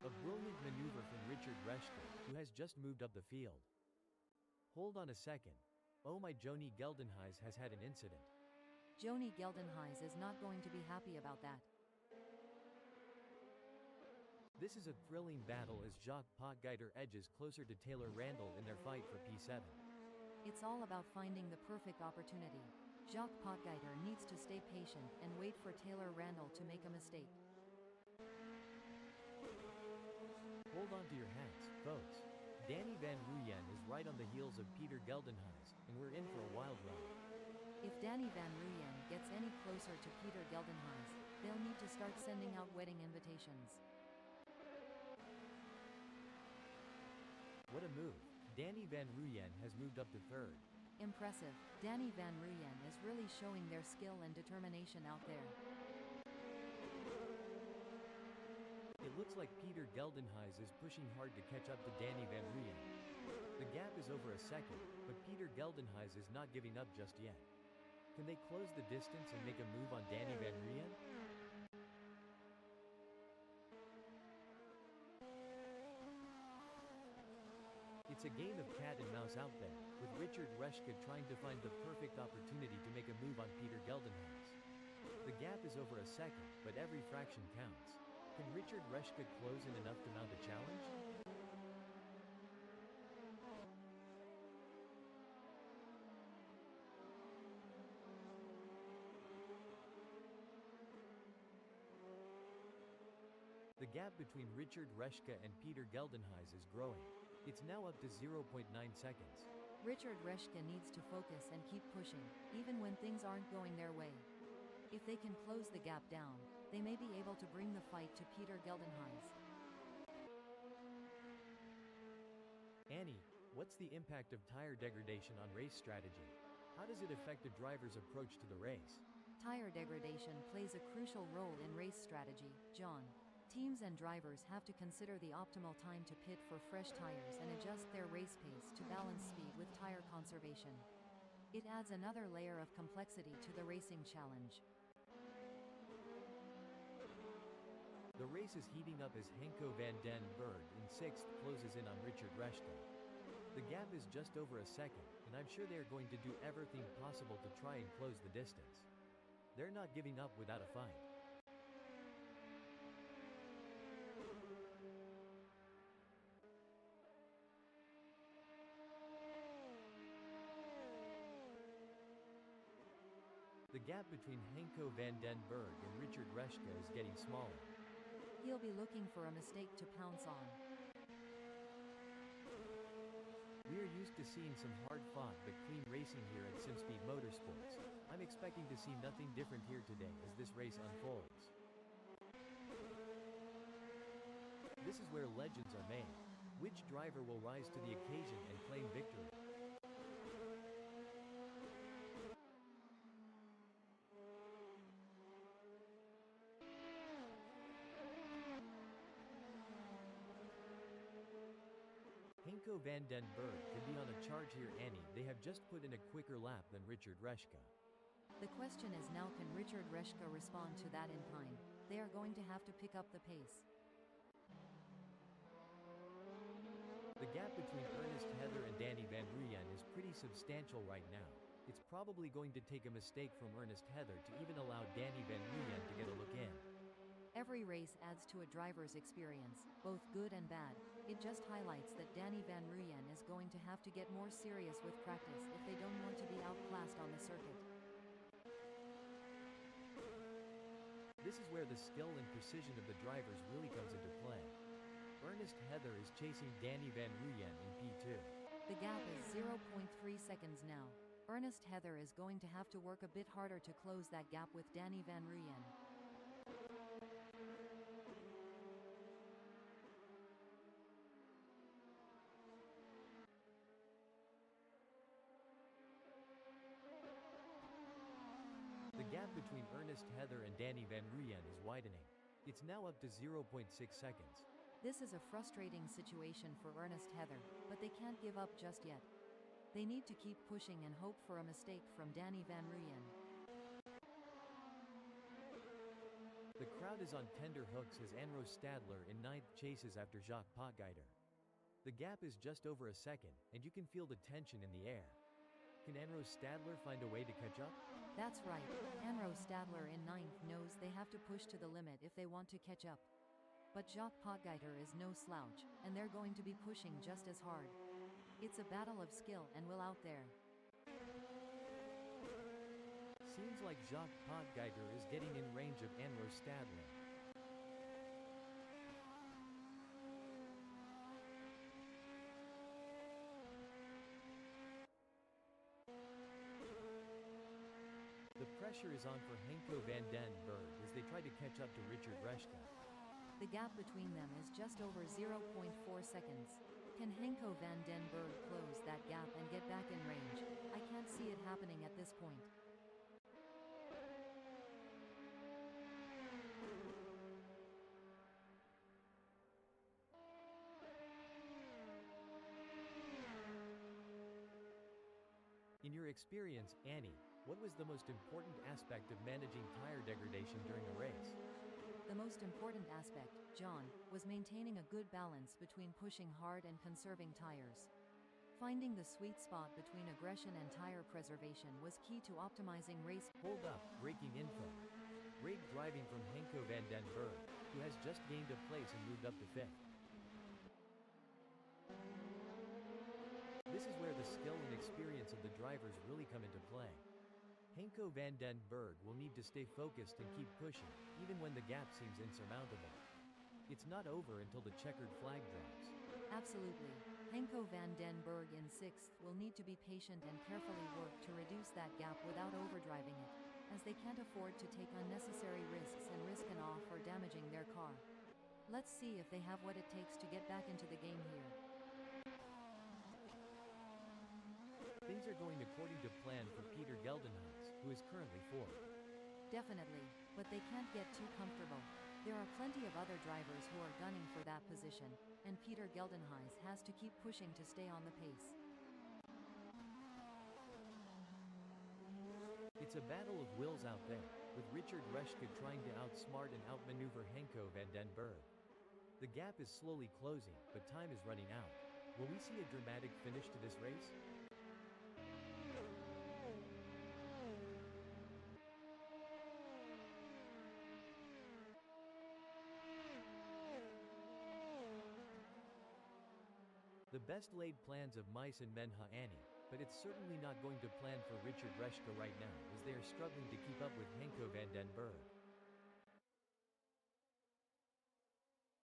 A brilliant maneuver from Richard Reschke, who has just moved up the field. Hold on a second. Oh my, Joni Geldenhuys has had an incident. Joni Geldenhuys is not going to be happy about that. This is a thrilling battle as Jacques Potgieter edges closer to Taylor Randall in their fight for P7. It's all about finding the perfect opportunity. Jacques Potgieter needs to stay patient and wait for Taylor Randall to make a mistake. Hold on to your hats, folks. Danny Van Ruyen is right on the heels of Peter Geldenhuys, and we're in for a wild ride. If Danny Van Ruyen gets any closer to Peter Geldenhuys, they'll need to start sending out wedding invitations. What a move. Danny Van Ruyen has moved up to third. Impressive. Danny Van Ruyen is really showing their skill and determination out there. It looks like Peter Geldenhuys is pushing hard to catch up to Danny Van Ruyen. The gap is over a second, but Peter Geldenhuys is not giving up just yet. Can they close the distance and make a move on Danny Van Ruyen? It's a game of cat and mouse out there, with Richard Reschke trying to find the perfect opportunity to make a move on Peter Geldenhuys. The gap is over a second, but every fraction counts. Can Richard Reschke close in enough to mount a challenge? The gap between Richard Reschke and Peter Geldenhuys is growing. It's now up to 0.9 seconds. Richard Reschke needs to focus and keep pushing, even when things aren't going their way. If they can close the gap down, they may be able to bring the fight to Peter Geldenhuys. Annie, what's the impact of tire degradation on race strategy? How does it affect a driver's approach to the race? Tire degradation plays a crucial role in race strategy, John. Teams and drivers have to consider the optimal time to pit for fresh tires and adjust their race pace to balance speed with tire conservation. It adds another layer of complexity to the racing challenge. The race is heating up as Henko van den Berg in 6th closes in on Richard Reschke. The gap is just over a second, and I'm sure they are going to do everything possible to try and close the distance. They're not giving up without a fight. The gap between Henko van den Berg and Richard Reschke is getting smaller. He'll be looking for a mistake to pounce on. We are used to seeing some hard-fought but clean racing here at Simspeed Motorsports. I'm expecting to see nothing different here today as this race unfolds. This is where legends are made. Which driver will rise to the occasion and claim victory? Henko van den Berg could be on a charge here, Annie. They have just put in a quicker lap than Richard Reschke. The question is now, can Richard Reschke respond to that in kind? They are going to have to pick up the pace. The gap between Ernest Heather and Danny Van Ruyen is pretty substantial right now. It's probably going to take a mistake from Ernest Heather to even allow Danny Van Ruyen to get a look in. Every race adds to a driver's experience, both good and bad. It just highlights that Danny Van Ruyen is going to have to get more serious with practice if they don't want to be outclassed on the circuit. This is where the skill and precision of the drivers really comes into play. Ernest Heather is chasing Danny Van Ruyen in P2. The gap is 0.3 seconds now. Ernest Heather is going to have to work a bit harder to close that gap with Danny Van Ruyen. The gap between Ernest Heather and Danny Van Ruyen is widening. It's now up to 0.6 seconds. This is a frustrating situation for Ernest Heather, but they can't give up just yet. They need to keep pushing and hope for a mistake from Danny Van Ruyen. The crowd is on tender hooks as Anro Stadler in 9th chases after Jacques Potgieter. The gap is just over a second, and you can feel the tension in the air. Can Anrose Stadler find a way to catch up? That's right, Anro Stadler in ninth knows they have to push to the limit if they want to catch up. But Jacques Potgieter is no slouch, and they're going to be pushing just as hard. It's a battle of skill and will out there. Seems like Jacques Potgieter is getting in range of Anrose Stadler. The pressure is on for Henko van den Berg as they try to catch up to Richard Reschke. The gap between them is just over 0.4 seconds. Can Henko van den Berg close that gap and get back in range? I can't see it happening at this point. In your experience, Annie, what was the most important aspect of managing tire degradation during a race? The most important aspect, John, was maintaining a good balance between pushing hard and conserving tires. Finding the sweet spot between aggression and tire preservation was key to optimizing race. Hold up, breaking info. Great driving from Henko van den Berg, who has just gained a place and moved up to 5th. This is where the skill and experience of the drivers really come into play. Henko van den Berg will need to stay focused and keep pushing, even when the gap seems insurmountable. It's not over until the checkered flag drops. Absolutely. Henko van den Berg in 6th will need to be patient and carefully work to reduce that gap without overdriving it, as they can't afford to take unnecessary risks and risk an off or damaging their car. Let's see if they have what it takes to get back into the game here. Things are going according to plan for Peter Geldenhuis, who is currently 4th. Definitely, but they can't get too comfortable. There are plenty of other drivers who are gunning for that position, and Peter Geldenhuis has to keep pushing to stay on the pace. It's a battle of wills out there, with Richard Reschke trying to outsmart and outmaneuver Henko van den Berg. The gap is slowly closing, but time is running out. Will we see a dramatic finish to this race? The best laid plans of mice and men Annie, but it's certainly not going to plan for Richard Reschke right now as they are struggling to keep up with Henko van den Berg.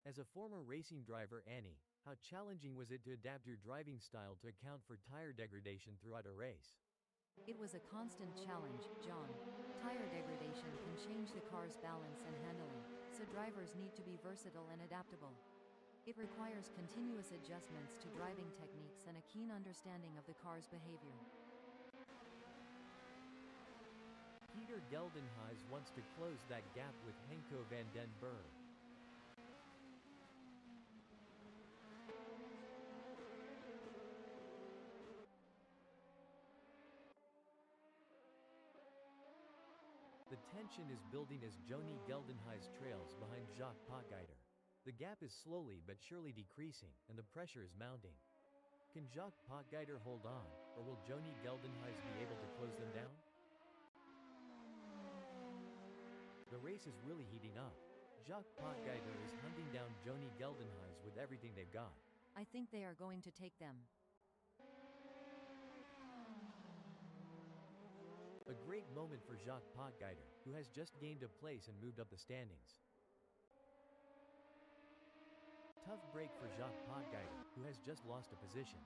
As a former racing driver Annie, how challenging was it to adapt your driving style to account for tire degradation throughout a race? It was a constant challenge, John. Tire degradation can change the car's balance and handling, so drivers need to be versatile and adaptable. It requires continuous adjustments to driving techniques and a keen understanding of the car's behavior. Peter Geldenhuis wants to close that gap with Henko van den Berg. The tension is building as Joni Geldenhuis trails behind Jacques Potgieter. The gap is slowly but surely decreasing, and the pressure is mounting. Can Jacques Potgieter hold on, or will Joni Geldenhuis be able to close them down? The race is really heating up. Jacques Potgieter is hunting down Joni Geldenhuis with everything they've got. I think they are going to take them. A great moment for Jacques Potgieter, who has just gained a place and moved up the standings. Tough break for Jacques Potgieter, who has just lost a position.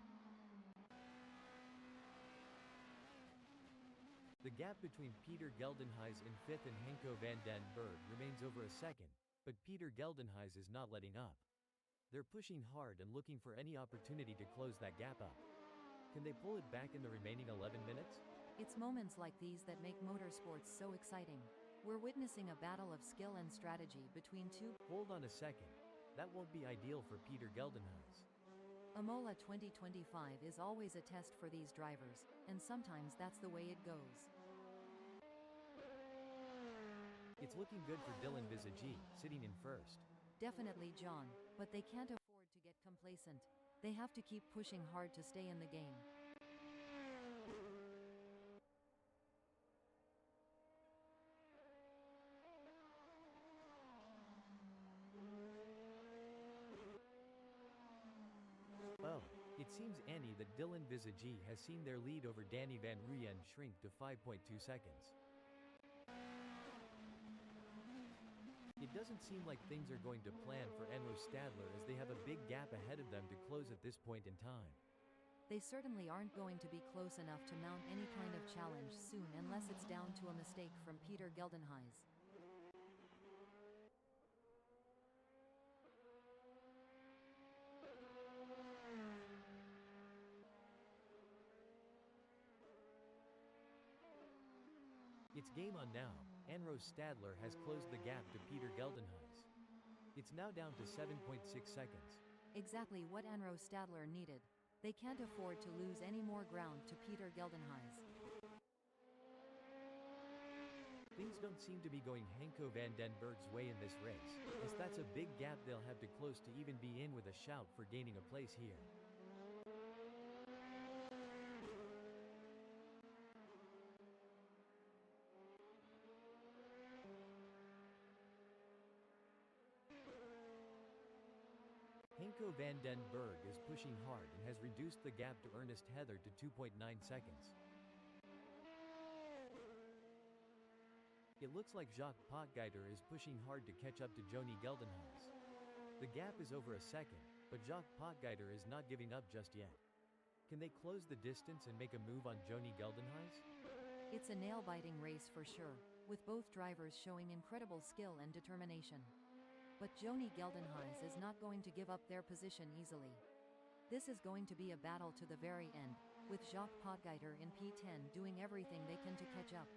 The gap between Peter Geldenhuis in 5th and Henko van den Berg remains over a second, but Peter Geldenhuis is not letting up. They're pushing hard and looking for any opportunity to close that gap up. Can they pull it back in the remaining 11 minutes? It's moments like these that make motorsports so exciting. We're witnessing a battle of skill and strategy between two. Hold on a second. That won't be ideal for Peter Geldenhuis. Imola 2025 is always a test for these drivers, and sometimes that's the way it goes. It's looking good for Dylan Visagi, sitting in 1st. Definitely, John, but they can't afford to get complacent. They have to keep pushing hard to stay in the game. It seems Annie that Dylan Visage has seen their lead over Danny Van Ruyen shrink to 5.2 seconds. It doesn't seem like things are going to plan for Enro Stadler as they have a big gap ahead of them to close at this point in time. They certainly aren't going to be close enough to mount any kind of challenge soon unless it's down to a mistake from Peter Geldenhuys. It's game on now. Enro Stadler has closed the gap to Peter Geldenhuys. It's now down to 7.6 seconds. Exactly what Enro Stadler needed. They can't afford to lose any more ground to Peter Geldenhuys. Things don't seem to be going Henko van den Berg's way in this race, as that's a big gap they'll have to close to even be in with a shout for gaining a place here. Henko van den Berg is pushing hard and has reduced the gap to Ernest Heather to 2.9 seconds. It looks like Jacques Potgieter is pushing hard to catch up to Joni Geldenhuys. The gap is over a second, but Jacques Potgieter is not giving up just yet. Can they close the distance and make a move on Joni Geldenhuys? It's a nail-biting race for sure, with both drivers showing incredible skill and determination. But Joni Geldenhuys is not going to give up their position easily. This is going to be a battle to the very end, with Jacques Potgieter in P10 doing everything they can to catch up.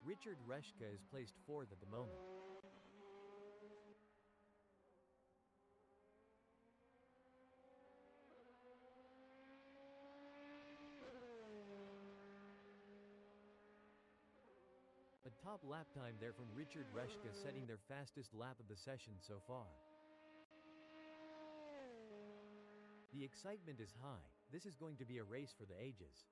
Richard Reschke is placed fourth at the moment. A top lap time there from Richard Reschke, setting their fastest lap of the session so far. The excitement is high. This is going to be a race for the ages.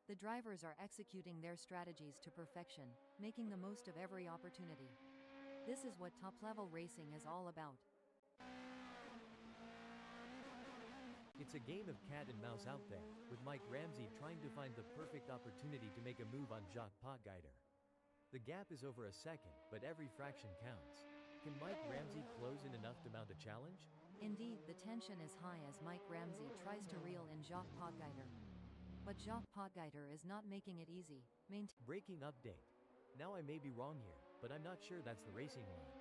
The drivers are executing their strategies to perfection, making the most of every opportunity. This is what top-level racing is all about. It's a game of cat and mouse out there, with Mike Ramsey trying to find the perfect opportunity to make a move on Jacques Potgieter. The gap is over a second, but every fraction counts. Can Mike Ramsey close in enough to mount a challenge? Indeed, the tension is high as Mike Ramsey tries to reel in Jacques Potgieter. But Jacques Potgieter is not making it easy. Breaking update. Now I may be wrong here, but I'm not sure that's the racing line.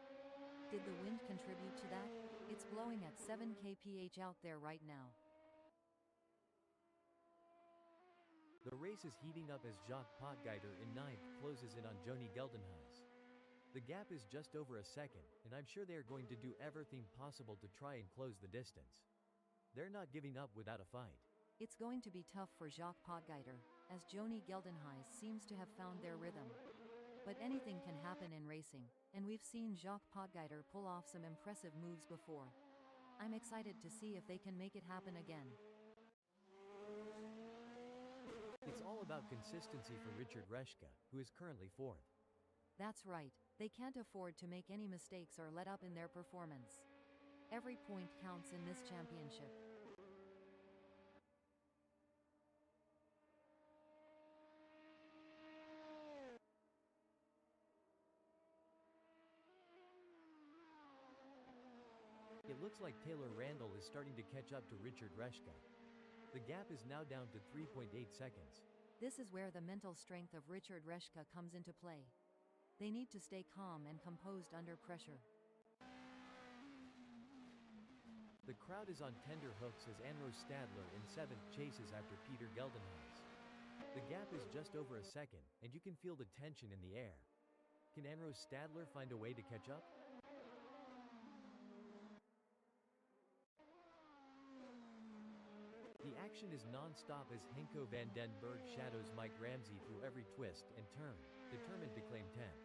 Did the wind contribute to that? It's blowing at 7 kph out there right now. The race is heating up as Jacques Potgieter in ninth closes in on Joni Geldenhuys. The gap is just over a second, and I'm sure they are going to do everything possible to try and close the distance. They're not giving up without a fight. It's going to be tough for Jacques Potgieter, as Joni Geldenhuys seems to have found their rhythm. But anything can happen in racing, and we've seen Jacques Potgieter pull off some impressive moves before. I'm excited to see if they can make it happen again. It's all about consistency for Richard Reschke, who is currently fourth. That's right, they can't afford to make any mistakes or let up in their performance. Every point counts in this championship. It looks like Taylor Randall is starting to catch up to Richard Reschke. The gap is now down to 3.8 seconds. This is where the mental strength of Richard Reschke comes into play. They need to stay calm and composed under pressure. The crowd is on tender hooks as Enro Stadler in seventh chases after Peter Geldenhuys. The gap is just over a second, and you can feel the tension in the air. Can Enro Stadler find a way to catch up? The action is non-stop as Henko van den Berg shadows Mike Ramsey through every twist and turn, determined to claim 10th.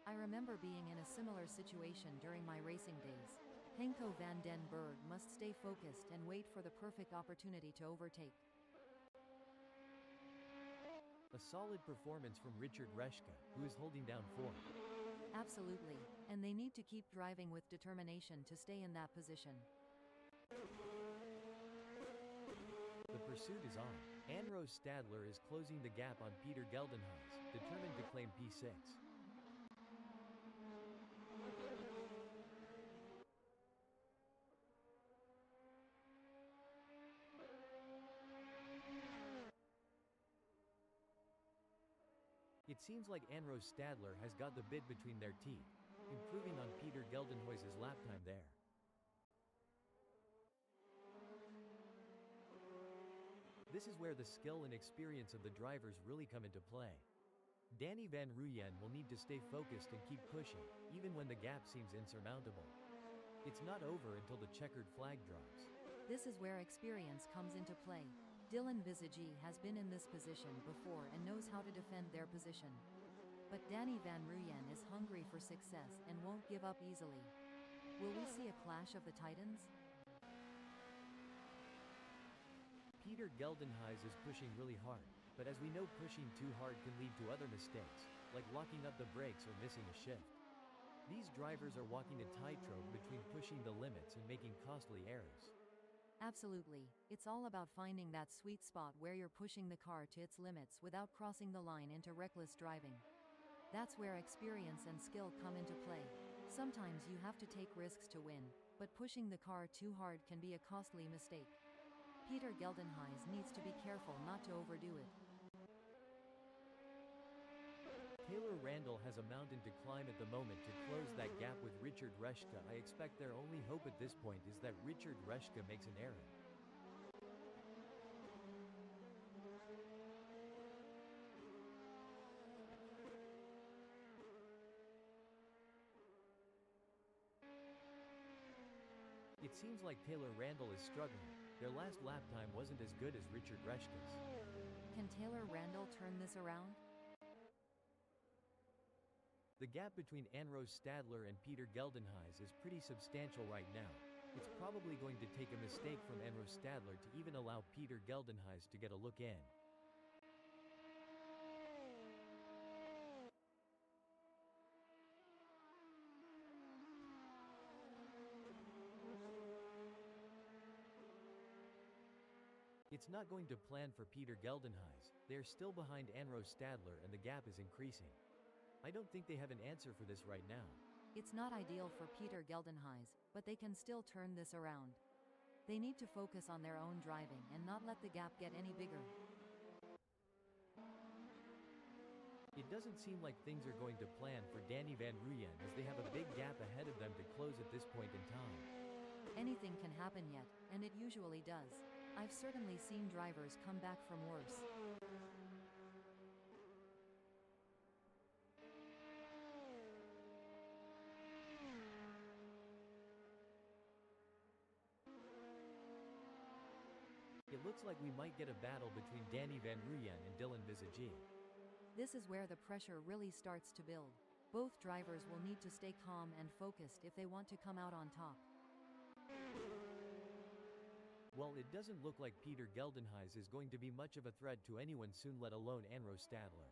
I remember being in a similar situation during my racing days. Henko van den Berg must stay focused and wait for the perfect opportunity to overtake. A solid performance from Richard Reschke, who is holding down fourth. Absolutely, and they need to keep driving with determination to stay in that position. The pursuit is on. Anrose Stadler is closing the gap on Peter Geldenhuys, determined to claim P6. It seems like Anrose Stadler has got the bid between their teeth, improving on Peter Geldenhuys' lap time there. This is where the skill and experience of the drivers really come into play. Danny Van Ruyen will need to stay focused and keep pushing, even when the gap seems insurmountable. It's not over until the checkered flag drops. This is where experience comes into play. Dylan Bisagie has been in this position before and knows how to defend their position. But Danny Van Ruyen is hungry for success and won't give up easily. Will we see a clash of the titans? Peter Geldenhuys is pushing really hard, but as we know, pushing too hard can lead to other mistakes, like locking up the brakes or missing a shift. These drivers are walking a tightrope between pushing the limits and making costly errors. Absolutely. It's all about finding that sweet spot where you're pushing the car to its limits without crossing the line into reckless driving. That's where experience and skill come into play. Sometimes you have to take risks to win, but pushing the car too hard can be a costly mistake. Peter Geldenhuys needs to be careful not to overdo it. Taylor Randall has a mountain to climb at the moment to close that gap with Richard Reshka. I expect their only hope at this point is that Richard Reshka makes an error. It seems like Taylor Randall is struggling. Their last lap time wasn't as good as Richard Reshka's. Can Taylor Randall turn this around? The gap between Anrose Stadler and Peter Geldenhuys is pretty substantial right now. It's probably going to take a mistake from Anrose Stadler to even allow Peter Geldenhuys to get a look in. It's not going to plan for Peter Geldenhuys. They are still behind Anrose Stadler and the gap is increasing. I don't think they have an answer for this right now. It's not ideal for Peter Geldenhuys, but they can still turn this around. They need to focus on their own driving and not let the gap get any bigger. It doesn't seem like things are going to plan for Danny Van Ruyen as they have a big gap ahead of them to close at this point in time. Anything can happen yet, and it usually does. I've certainly seen drivers come back from worse. It looks like we might get a battle between Danny Van Ruyen and Dylan Bisagie. This is where the pressure really starts to build. Both drivers will need to stay calm and focused if they want to come out on top. Well, it doesn't look like Peter Geldenhuys is going to be much of a threat to anyone soon, let alone Anrose Stadler.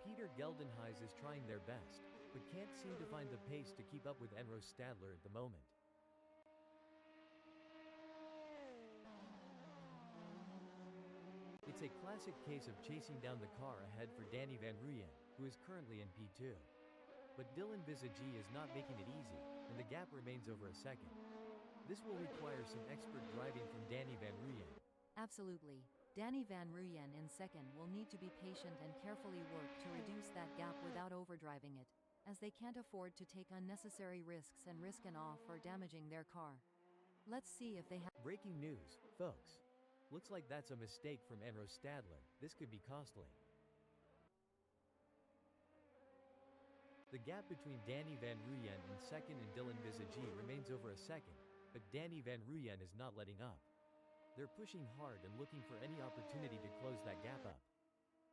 Peter Geldenhuys is trying their best, but can't seem to find the pace to keep up with Anrose Stadler at the moment. It's a classic case of chasing down the car ahead for Danny Van Ruyen, who is currently in P2. But Dylan Bisagie is not making it easy, and the gap remains over a second. This will require some expert driving from Danny Van Ruyen. Absolutely. Danny Van Ruyen in second will need to be patient and carefully work to reduce that gap without overdriving it, as they can't afford to take unnecessary risks and risk an off or damaging their car. Let's see if they have. Breaking news, folks. Looks like that's a mistake from Anrose Stadler. This could be costly. The gap between Danny Van Ruyen in second and Dylan Bisagie remains over a second, but Danny Van Ruyen is not letting up. They're pushing hard and looking for any opportunity to close that gap up.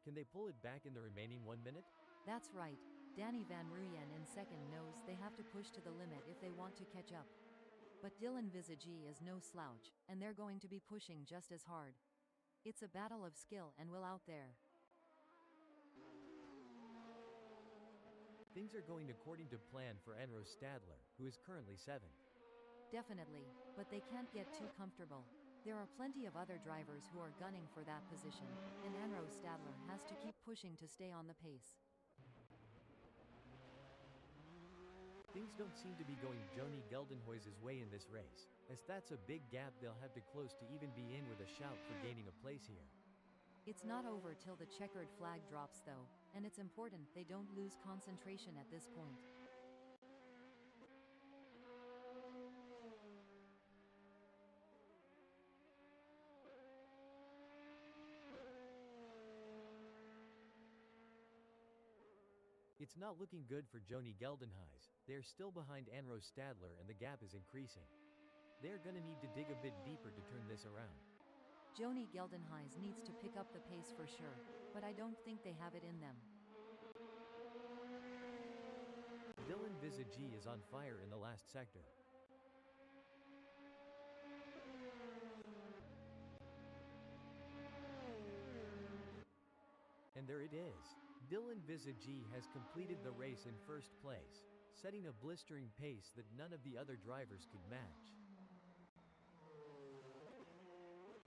Can they pull it back in the remaining 1 minute? That's right. Danny Van Ruyen in second knows they have to push to the limit if they want to catch up. But Dylan Visage is no slouch, and they're going to be pushing just as hard. It's a battle of skill and will out there. Things are going according to plan for Enro Stadler, who is currently 7th. Definitely, but they can't get too comfortable. There are plenty of other drivers who are gunning for that position, and Enro Stadler has to keep pushing to stay on the pace. Things don't seem to be going Joni Geldenhuys's way in this race, as that's a big gap they'll have to close to even be in with a shout for gaining a place here. It's not over till the checkered flag drops though, and it's important they don't lose concentration at this point. It's not looking good for Joni Geldenhuys. They're still behind Enro Stadler and the gap is increasing. They're gonna need to dig a bit deeper to turn this around. Joni Geldenhuys needs to pick up the pace for sure, but I don't think they have it in them. Dylan Visage is on fire in the last sector. And there it is. Dylan Visage has completed the race in first place, setting a blistering pace that none of the other drivers could match.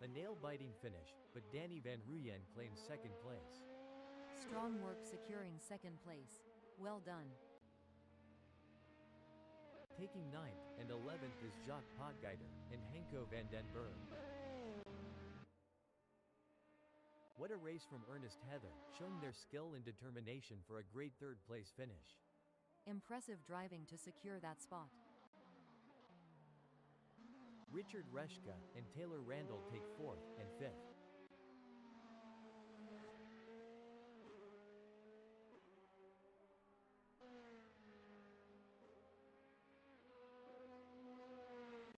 A nail-biting finish, but Danny Van Ruyen claims second place. Strong work securing second place. Well done. Taking 9th and 11th is Jacques Potgieter and Henko van den Berg. What a race from Ernest Heather, showing their skill and determination for a great third-place finish. Impressive driving to secure that spot. Richard Reshka and Taylor Randall take 4th and 5th.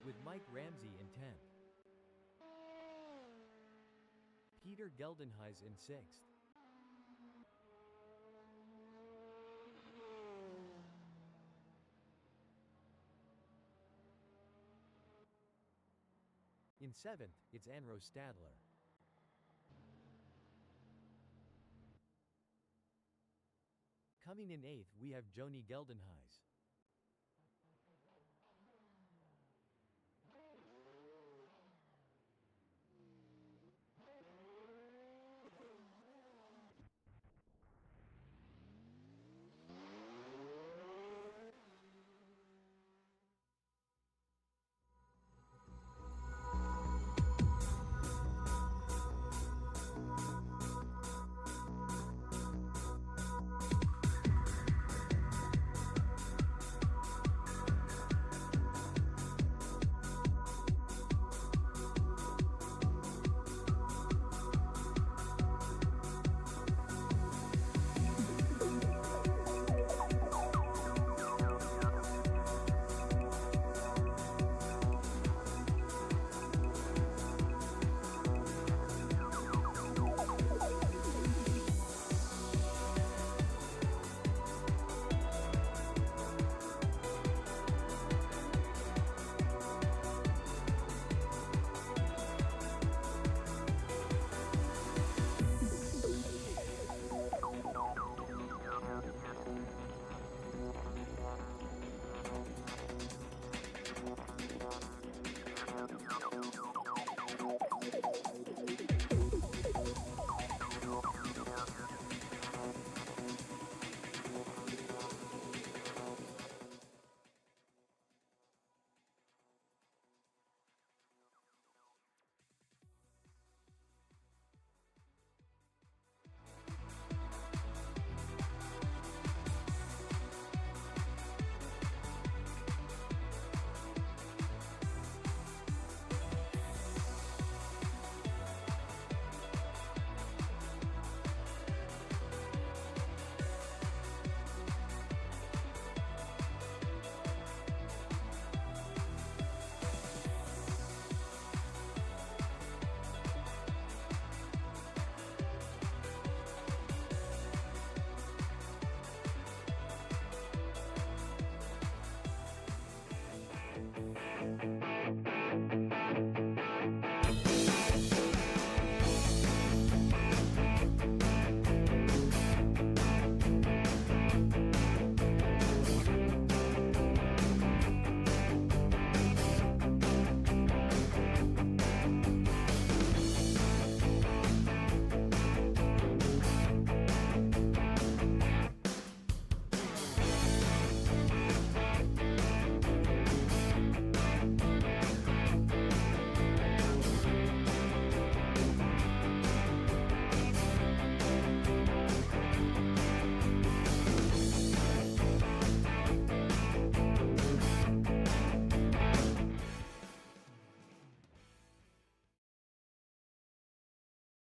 With Mike Ramsey in 10th. Peter Geldenhuys in 6th. In 7th, it's Enro Stadler. Coming in 8th we have Joni Geldenhuys.